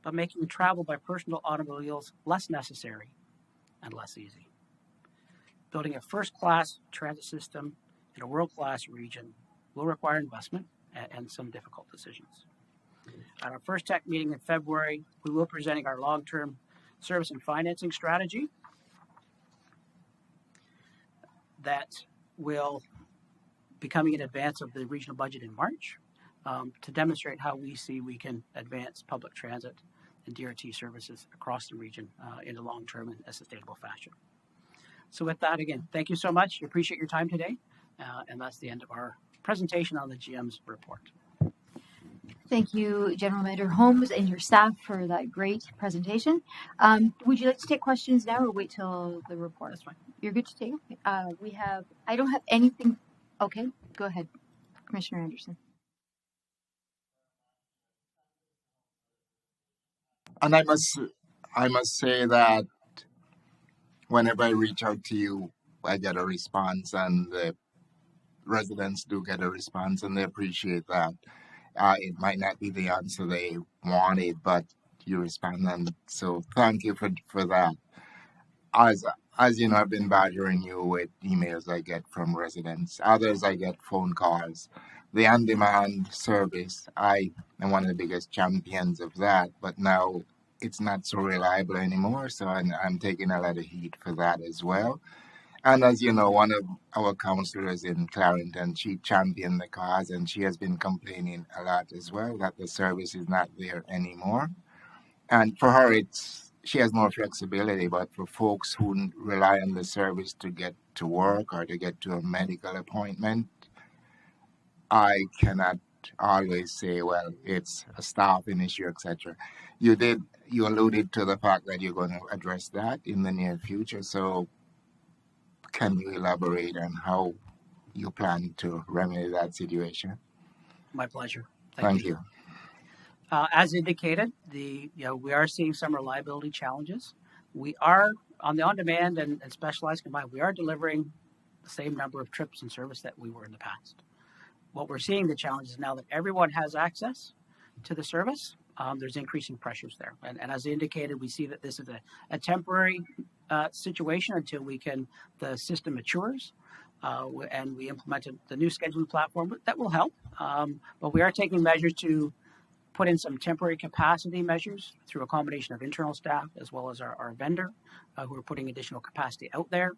but making travel by personal automobiles less necessary and less easy. Building a first-class transit system in a world-class region will require investment and some difficult decisions. At our first tech meeting in February, we will be presenting our long-term service and financing strategy that will be coming in advance of the regional budget in March to demonstrate how we can advance public transit and DRT services across the region in a long-term and a sustainable fashion. So with that, again, thank you so much. We appreciate your time today. And that's the end of our presentation on the GM's report. Thank you, General Manager Holmes and your staff for that great presentation. Would you like to take questions now or wait till the report? That's fine. You're good to take? I don't have anything. Okay, go ahead, Commissioner Anderson. And I must say that whenever I reach out to you, I get a response, and the residents do get a response, and they appreciate that. It might not be the answer they wanted, but you respond, and so thank you for that. As you know, I've been badgering you with emails I get from residents. Others I get phone calls. The on-demand service, I am one of the biggest champions of that, but now it's not so reliable anymore, so I'm taking a lot of heat for that as well. And as you know, one of our councillors in Clarington, she championed the cause, and she has been complaining a lot as well that the service is not there anymore. And for her, she has more flexibility, but for folks who rely on the service to get to work or to get to a medical appointment, I cannot always say, well, it's a staffing issue, etc. You alluded to the fact that you're going to address that in the near future. So can you elaborate on how you plan to remedy that situation? My pleasure. Thank you. As indicated, we are seeing some reliability challenges. We are on the on-demand and specialized combined. We are delivering the same number of trips and service that we were in the past. What we're seeing the challenge is now that everyone has access to the service, there's increasing pressures there. And as indicated, we see that this is a temporary situation until the system matures. and we implemented the new scheduling platform. But that will help. But we are taking measures to put in some temporary capacity measures through a combination of internal staff as well as our vendor, who are putting additional capacity out there.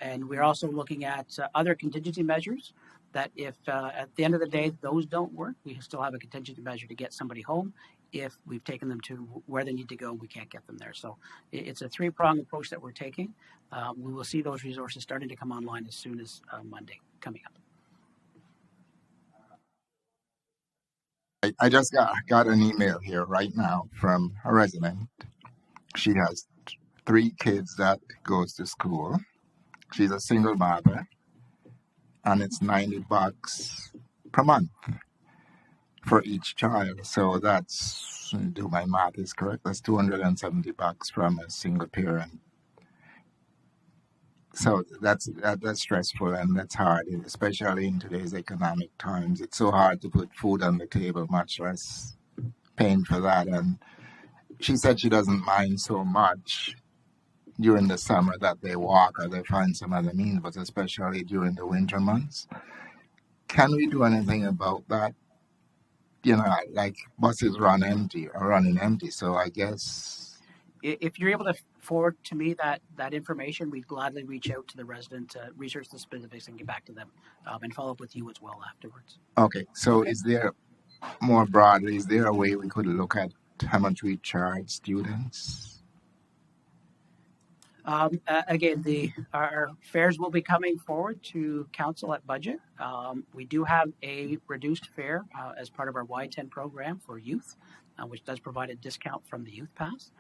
And we're also looking at other contingency measures that if at the end of the day those don't work, we still have a contingency measure to get somebody home. If we've taken them to where they need to go, we can't get them there. So it's a three-pronged approach that we're taking. We will see those resources starting to come online as soon as Monday coming up. I just got an email here right now from a resident. She has 3 kids that goes to school. She's a single mother, and it's $90 per month for each child. So that's, do my math is correct, that's $270 from a single parent. So that's stressful and that's hard, especially in today's economic times. It's so hard to put food on the table, much less paying for that. And she said she doesn't mind so much during the summer that they walk or they find some other means, but especially during the winter months. Can we do anything about that? You know, like buses running empty. So I guess If you're able to forward to me that information, we'd gladly reach out to the resident, research the specifics, and get back to them, and follow up with you as well afterwards. Okay. So is there, more broadly, is there a way we could look at how much we charge students? Again, our fares will be coming forward to council at budget. We do have a reduced fare as part of our Y10 program for youth, which does provide a discount from the Youth Pass.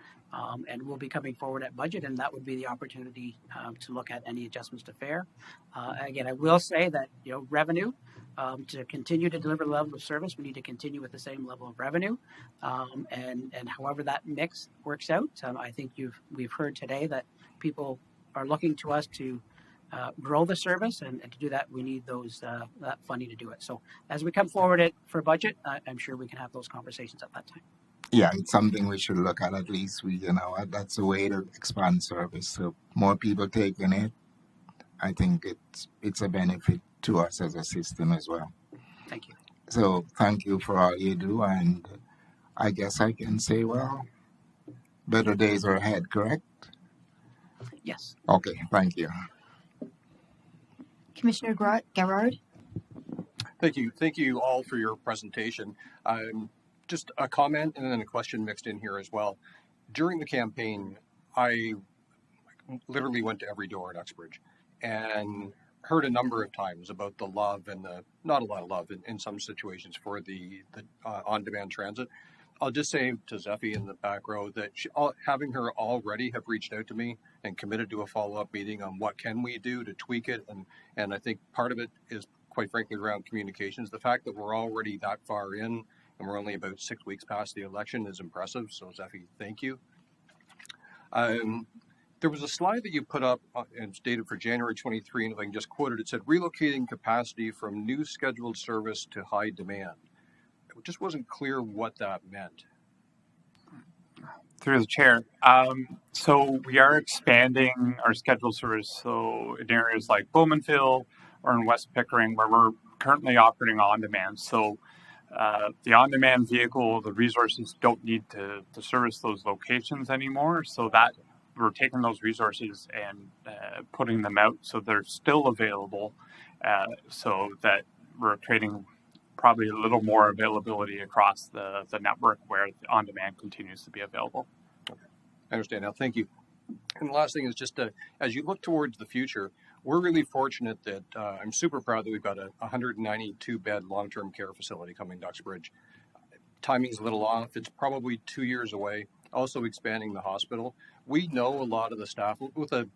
And we'll be coming forward at budget, and that would be the opportunity to look at any adjustments to fare. Again, I will say that revenue, to continue to deliver the level of service, we need to continue with the same level of revenue, and however that mix works out. I think we've heard today that people are looking to us to grow the service, and to do that, we need that funding to do it. So as we come forward for budget, I'm sure we can have those conversations at that time. Yeah, it's something we should look at least. That's a way to expand service. So more people taking it, I think it's a benefit to us as a system as well. Thank you. So thank you for all you do, and I guess I can say, well, better days are ahead, correct? Yes. Okay, thank you. Commissioner Garrard? Thank you. Thank you all for your presentation. Just a comment and then a question mixed in here as well. During the campaign, I literally went to every door at Uxbridge and heard a number of times about the love and not a lot of love in some situations for the on-demand transit. I'll just say to Zeffie in the back row that having her already have reached out to me and committed to a follow-up meeting on what can we do to tweak it. And I think part of it is, quite frankly, around communications. The fact that we're already that far in and we're only about 6 weeks past the election is impressive. So Zeffie, thank you. There was a slide that you put up, and it's dated for January 23, and if I can just quote it, it said, relocating capacity from new scheduled service to high demand. It just wasn't clear what that meant. Through the chair. So we are expanding our scheduled service. So in areas like Bowmanville or in West Pickering, where we're currently operating on demand. So the on-demand vehicle, the resources don't need to service those locations anymore. So that we're taking those resources and putting them out so they're still available, so that we're creating probably a little more availability across the network where on-demand continues to be available. Okay. I understand now. Thank you. And the last thing is just as you look towards the future, we're really fortunate that I'm super proud that we've got a 192-bed long-term care facility coming to Uxbridge. Timing's a little off. It's probably 2 years away. Also expanding the hospital. We know a lot of the staff with a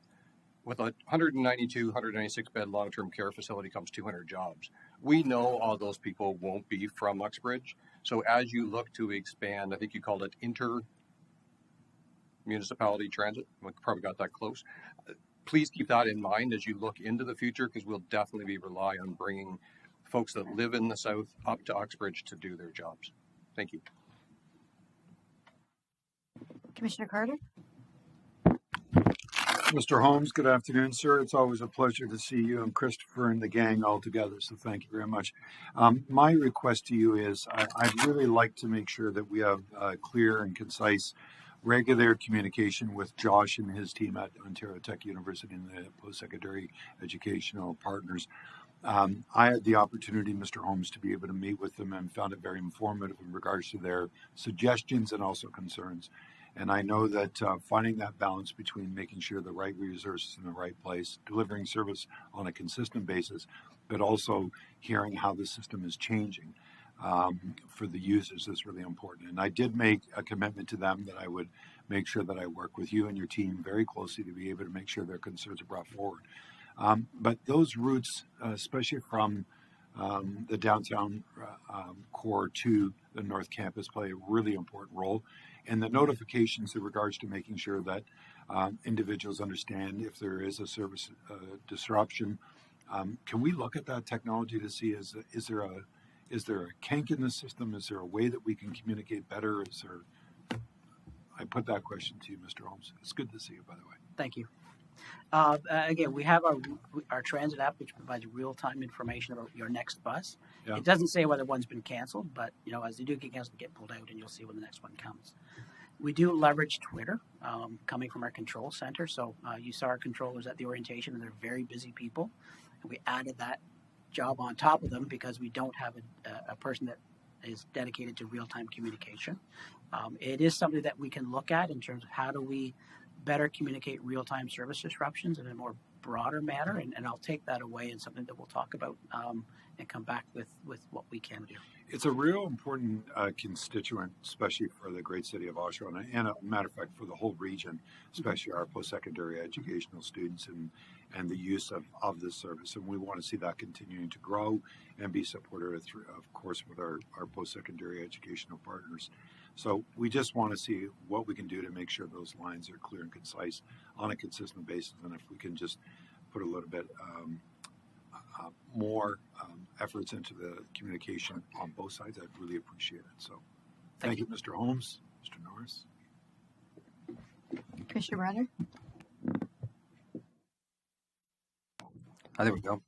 192, 196 bed long-term care facility comes 200 jobs. We know all those people won't be from Uxbridge. So as you look to expand, I think you called it inter-municipality transit. We probably got that close. Please keep that in mind as you look into the future, because we'll definitely rely on bringing folks that live in the south up to Uxbridge to do their jobs. Thank you. Commissioner Carter? Mr. Holmes, good afternoon, sir. It's always a pleasure to see you and Christopher and the gang all together, so thank you very much. My request to you is I'd really like to make sure that we have clear and concise regular communication with Josh and his team at Ontario Tech University and the post-secondary educational partners. I had the opportunity, Mr. Holmes, to be able to meet with them and found it very informative in regards to their suggestions and also concerns. And I know that finding that balance between making sure the right resources in the right place, delivering service on a consistent basis, but also hearing how the system is changing for the users is really important. And I did make a commitment to them that I would make sure that I work with you and your team very closely to be able to make sure their concerns are brought forward. But those routes, especially from the downtown core to the North Campus, play a really important role. And the notifications in regards to making sure that individuals understand if there is a service disruption. Can we look at that technology to see is there a kink in the system? Is there a way that we can communicate better? I put that question to you, Mr. Holmes. It's good to see you, by the way. Thank you. Again, we have our transit app, which provides real-time information about your next bus. Yeah. It doesn't say whether one's been canceled, but as they do get canceled, they get pulled out, and you'll see when the next one comes. We do leverage Twitter, coming from our control center. So you saw our controllers at the orientation, and they're very busy people. And we added that job on top of them because we don't have a person that is dedicated to real-time communication. It is something that we can look at in terms of how do we better communicate real-time service disruptions in a more broader manner, and I'll take that away and something that we'll talk about and come back with what we can do. It's a real important constituent, especially for the great city of Oshawa, and a matter of fact, for the whole region, especially our post-secondary educational students and the use of this service. And we want to see that continuing to grow and be supported, of course, with our post-secondary educational partners. So we just want to see what we can do to make sure those lines are clear and concise on a consistent basis. And if we can just put a little bit more efforts into the communication on both sides, I'd really appreciate it. So thank you, Mr. Holmes, Mr. Norris. Commissioner Brother? There we go.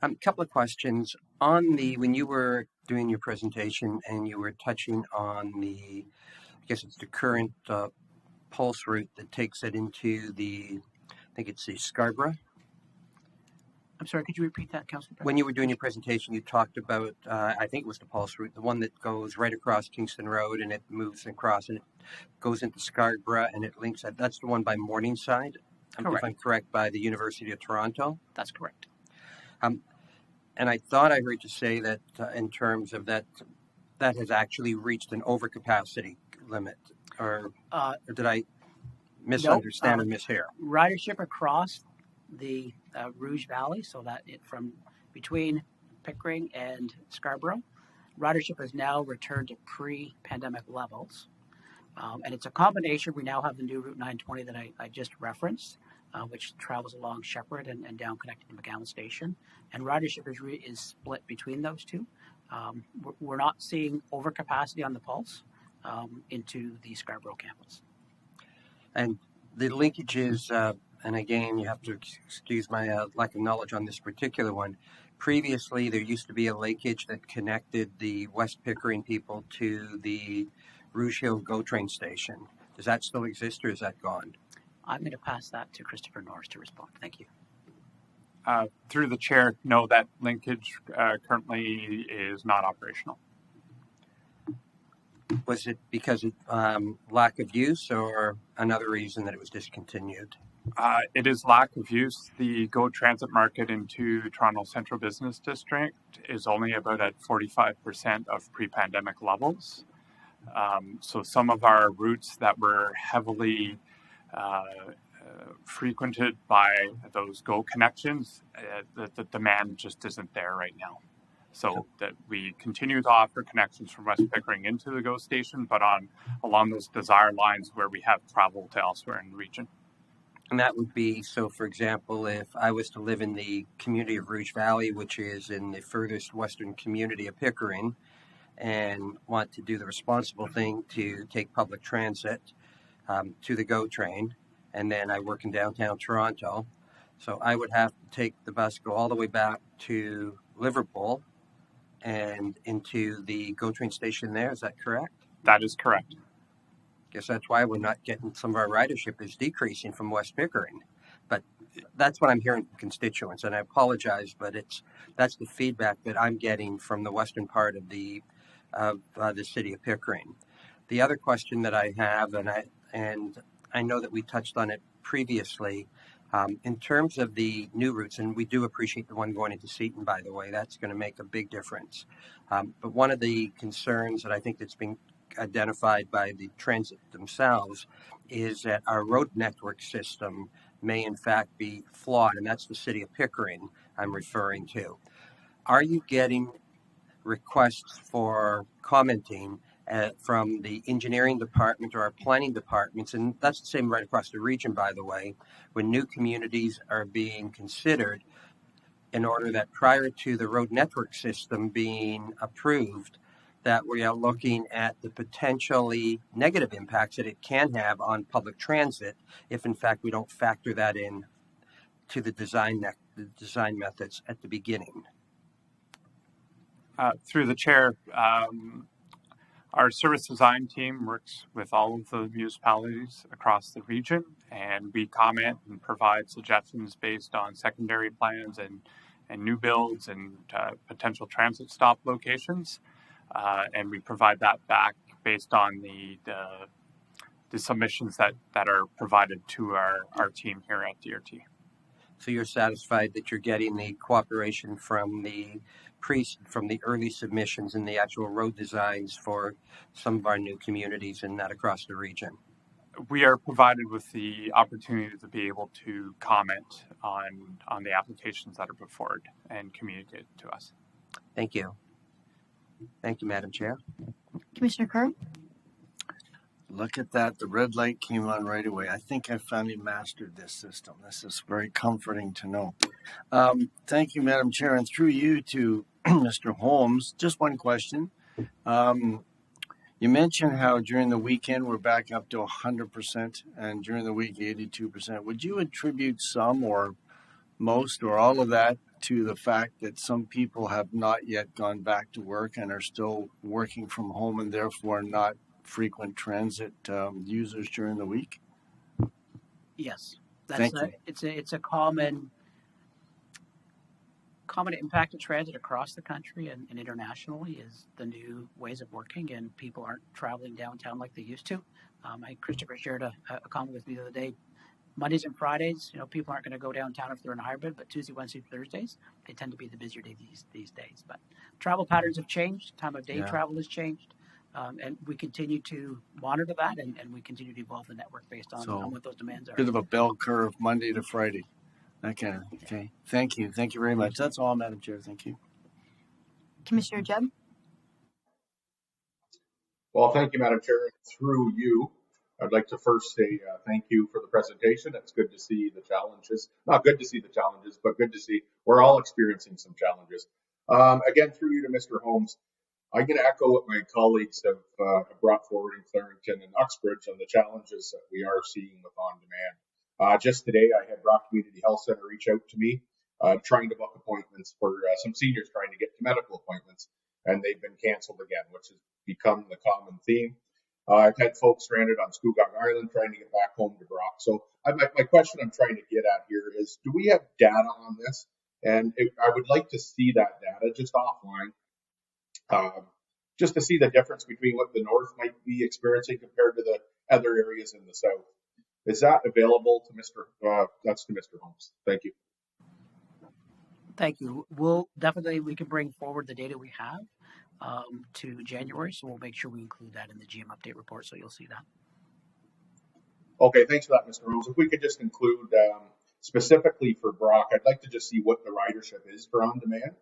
A couple of questions on when you were doing your presentation and you were touching on I guess it's the current pulse route that takes it into I think it's the Scarborough. I'm sorry, could you repeat that, Councillor? When you were doing your presentation, you talked about, I think it was the pulse route, the one that goes right across Kingston Road and it moves across and it goes into Scarborough and it links that. That's the one by Morningside. Correct. If I'm correct, by the University of Toronto. That's correct. And I thought I heard you say that in terms of that has actually reached an overcapacity limit, or did I misunderstand or mishear? Ridership across the Rouge Valley, so that from between Pickering and Scarborough, ridership has now returned to pre-pandemic levels. And it's a combination. We now have the new Route 920 that I just referenced, which travels along Shepherd and down connected to McGowan Station. And ridership is split between those two. We're not seeing overcapacity on the Pulse into the Scarborough campus. And the linkages, and again, you have to excuse my lack of knowledge on this particular one. Previously, there used to be a linkage that connected the West Pickering people to the Rouge Hill GO train station. Does that still exist or is that gone? I'm going to pass that to Christopher Norris to respond. Thank you. Through the chair, no, that linkage currently is not operational. Was it because of lack of use or another reason that it was discontinued? It is lack of use. The GO transit market into Toronto Central Business District is only about at 45% of pre-pandemic levels. So some of our routes that were heavily frequented by those GO connections, the demand just isn't there right now. So that we continue to offer connections from West Pickering into the GO station, but along those desire lines where we have travel to elsewhere in the region. And that would be, so for example, if I was to live in the community of Rouge Valley, which is in the furthest western community of Pickering, and want to do the responsible thing to take public transit to the GO train, and then I work in downtown Toronto. So I would have to take the bus, go all the way back to Liverpool and into the GO train station there. Is that correct? That is correct. Guess that's why we're not getting, some of our ridership is decreasing from West Pickering. But that's what I'm hearing from constituents, and I apologize, but that's the feedback that I'm getting from the western part of the city of Pickering. The other question that I have, and I know that we touched on it previously, in terms of the new routes, and we do appreciate the one going into Seton, by the way, that's going to make a big difference. But one of the concerns that I think that's being identified by the transit themselves is that our road network system may in fact be flawed, and that's the city of Pickering I'm referring to. Are you getting requests for commenting from the engineering department or our planning departments, and that's the same right across the region, by the way, when new communities are being considered, in order that prior to the road network system being approved, that we are looking at the potentially negative impacts that it can have on public transit if in fact we don't factor that in to the design methods at the beginning. Through the chair, our service design team works with all of the municipalities across the region, and we comment and provide suggestions based on secondary plans and new builds and potential transit stop locations. And we provide that back based on the submissions that are provided to our team here at DRT. So you're satisfied that you're getting the cooperation from the early submissions and the actual road designs for some of our new communities and that across the region? We are provided with the opportunity to be able to comment on the applications that are put forward and communicated to us. Thank you. Thank you, Madam Chair. Commissioner Kerr? Look at that. The red light came on right away. I think I finally mastered this system. This is very comforting to know. Thank you, Madam Chair. And through you to Mr. Holmes, just one question. You mentioned how during the weekend we're back up to 100% and during the week 82%. Would you attribute some or most or all of that to the fact that some people have not yet gone back to work and are still working from home and therefore not frequent transit users during the week? Yes, Thank you. it's a common impact of transit across the country and internationally is the new ways of working, and people aren't traveling downtown like they used to. Christopher shared a comment with me the other day. Mondays and Fridays, people aren't going to go downtown if they're in a hybrid, but Tuesday, Wednesday, Thursdays, they tend to be the busier days these days. But travel patterns have changed. Time of day travel has changed. And we continue to monitor that, and we continue to evolve the network based on what those demands are. Bit of a bell curve, Monday to Friday. Okay. Thank you. Thank you very much. That's all, Madam Chair. Thank you. Commissioner Judd? Well, thank you, Madam Chair. Through you, I'd like to first say thank you for the presentation. It's good to see the challenges. Not good to see the challenges, but good to see we're all experiencing some challenges. Again, through you to Mr. Holmes, I'm going to echo what my colleagues have brought forward in Clarington and Uxbridge on the challenges that we are seeing with on-demand. Just today, I had Brock Community Health Center reach out to me, trying to book appointments for some seniors trying to get to medical appointments, and they've been canceled again, which has become the common theme. I've had folks stranded on Scugog Island trying to get back home to Brock. So my question I'm trying to get at here is, do we have data on this? And I would like to see that data just offline, just to see the difference between what the North might be experiencing compared to the other areas in the South. Is that available to that's to Mr. Holmes? Thank you. Thank you. We can bring forward the data we have to January, so we'll make sure we include that in the GM update report, so you'll see that. Okay, thanks for that, Mr. Holmes. If we could just include specifically for Brock, I'd like to just see what the ridership is for on-demand,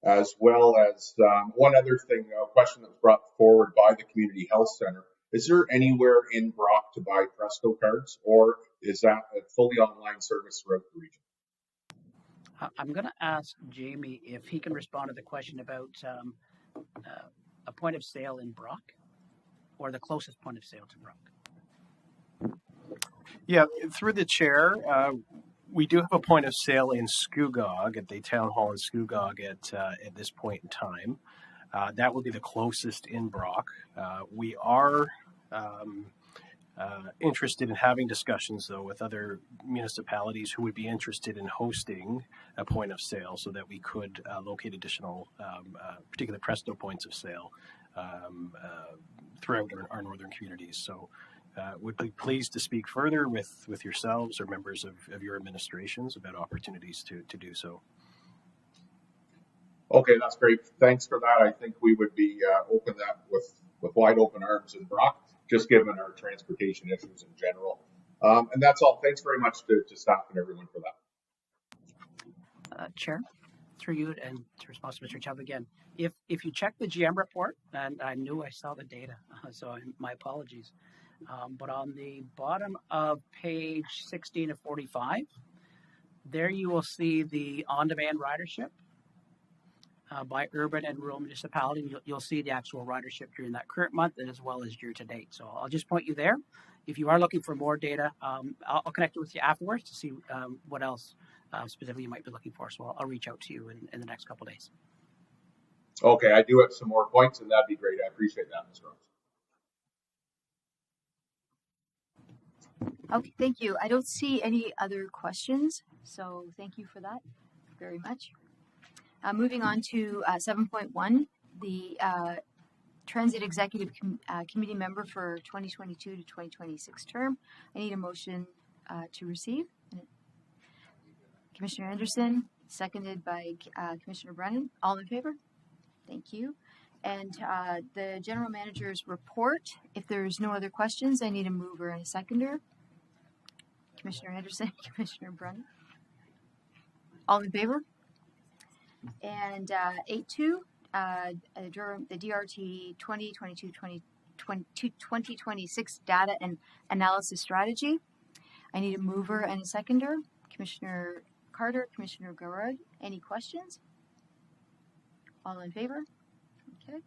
as well as one other thing, a question that was brought forward by the Community Health Center. Is there anywhere in Brock to buy Presto cards, or is that a fully online service throughout the region? I'm going to ask Jamie if he can respond to the question about a point of sale in Brock, or the closest point of sale to Brock. Yeah, through the chair, we do have a point of sale in Scugog at the town hall in Scugog at this point in time. That will be the closest in Brock. We are interested in having discussions, though, with other municipalities who would be interested in hosting a point of sale so that we could locate additional, particular Presto points of sale throughout our northern communities. So would be pleased to speak further with yourselves or members of your administrations about opportunities to do so. Okay, that's great. Thanks for that. I think we would be open that with wide open arms in Brock, just given our transportation issues in general. And that's all. Thanks very much to staff and everyone for that. Chair, through you and to response to Mr. Chubb again, if you check the GM report, and I knew I saw the data, so my apologies, but on the bottom of page 16 of 45, there you will see the on-demand ridership by urban and rural municipality. You'll see the actual ridership during that current month and as well as year to date. So I'll just point you there. If you are looking for more data, I'll connect with you afterwards to see what else specifically you might be looking for. So I'll reach out to you in the next couple of days. Okay, I do have some more points, and that'd be great. I appreciate that, Mr. Rose. Okay, thank you. I don't see any other questions, so thank you for that very much. Moving on to 7.1, the Transit Executive Committee member for 2022 to 2026 term. I need a motion to receive. Commissioner Anderson, seconded by Commissioner Brennan. All in favor? Thank you. And the General Manager's report. If there's no other questions, I need a mover and a seconder. Commissioner Anderson, Commissioner Brennan. All in favor? And 8.2, the DRT 2022-2026 data and analysis strategy. I need a mover and a seconder. Commissioner Carter, Commissioner Garrard. Any questions? All in favor? Okay.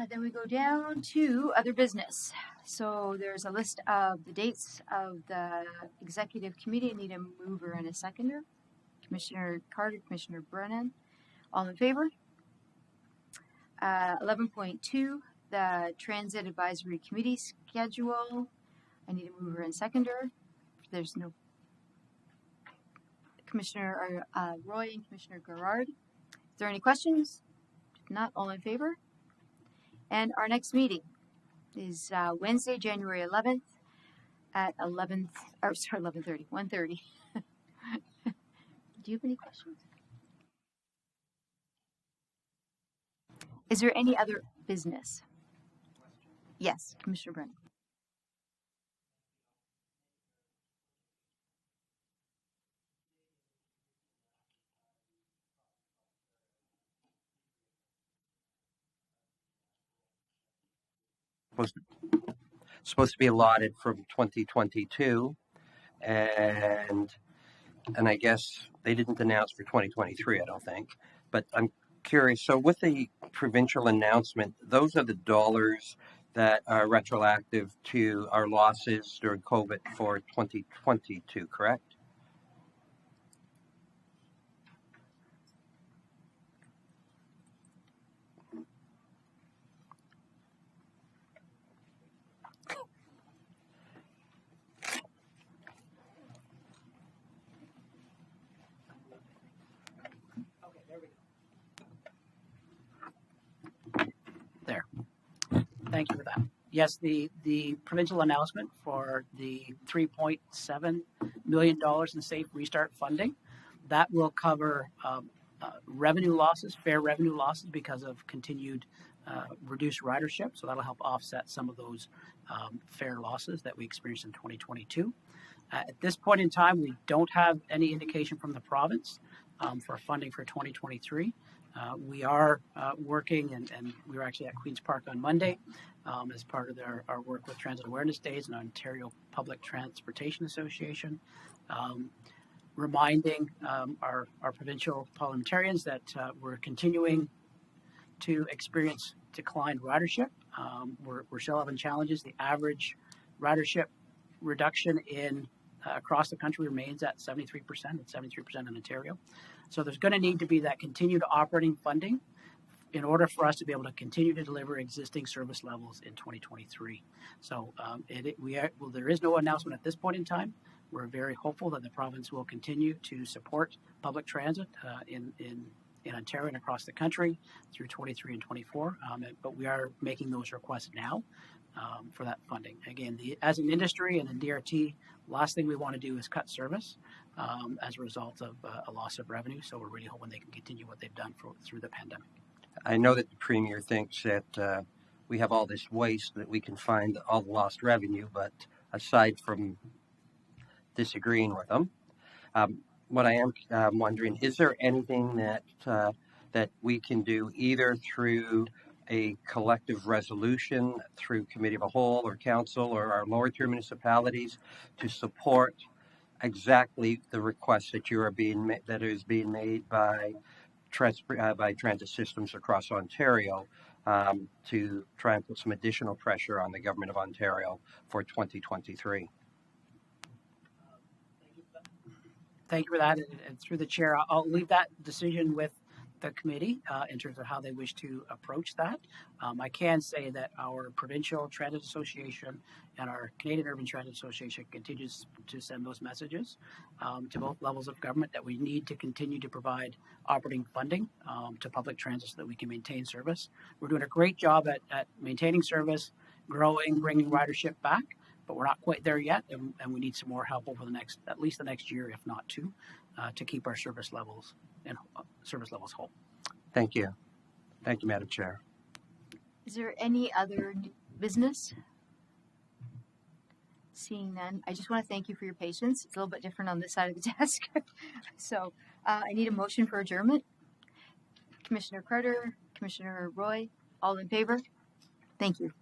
Then we go down to other business. So there's a list of the dates of the executive committee. I need a mover and a seconder. Commissioner Carter, Commissioner Brennan. All in favor? 11.2, the Transit Advisory Committee schedule. I need a mover and seconder. There's no Commissioner Roy and Commissioner Garrard. Is there any questions? If not, all in favor? And our next meeting is Wednesday, January 11th at 1:30. Do you have any questions? Is there any other business? Yes, Commissioner Brennan. Supposed to be allotted from 2022, and I guess they didn't announce for 2023, I don't think. But I'm curious, so with the provincial announcement, those are the dollars that are retroactive to our losses during COVID for 2022, correct? There. Thank you for that. Yes, the provincial announcement for the $3.7 million in Safe Restart funding, that will cover revenue losses, fare revenue losses because of continued reduced ridership. So that'll help offset some of those fare losses that we experienced in 2022. At this point in time, we don't have any indication from the province for funding for 2023. We are working, and we were actually at Queen's Park on Monday as part of our work with Transit Awareness Days and Ontario Public Transportation Association, reminding our provincial parliamentarians that we're continuing to experience declined ridership. We're still having challenges. The average ridership reduction in across the country remains at 73%, and 73% in Ontario. So there's going to need to be that continued operating funding in order for us to be able to continue to deliver existing service levels in 2023. So there is no announcement at this point in time. We're very hopeful that the province will continue to support public transit in Ontario and across the country through 23 and 24. But we are making those requests now for that funding. Again, as an industry and in DRT, last thing we want to do is cut service as a result of a loss of revenue. So we're really hoping they can continue what they've done through the pandemic. I know that the Premier thinks that we have all this waste that we can find all the lost revenue, but aside from disagreeing with him, what I am wondering, is there anything that we can do either through a collective resolution, through committee of a whole or council or our lower tier municipalities to support exactly the request that is being made by transit systems across Ontario to try and put some additional pressure on the government of Ontario for 2023. Thank you for that. And through the chair, I'll leave that decision with the committee in terms of how they wish to approach that. I can say that our Provincial Transit Association and our Canadian Urban Transit Association continues to send those messages to both levels of government that we need to continue to provide operating funding to public transit so that we can maintain service. We're doing a great job at maintaining service, growing, bringing ridership back, but we're not quite there yet, and we need some more help over at least the next year, if not two, to keep our service levels whole. Thank you. Thank you, Madam Chair. Is there any other business? Seeing none, I just want to thank you for your patience. It's a little bit different on this side of the desk. So I need a motion for adjournment. Commissioner Carter, Commissioner Roy, all in favor? Thank you.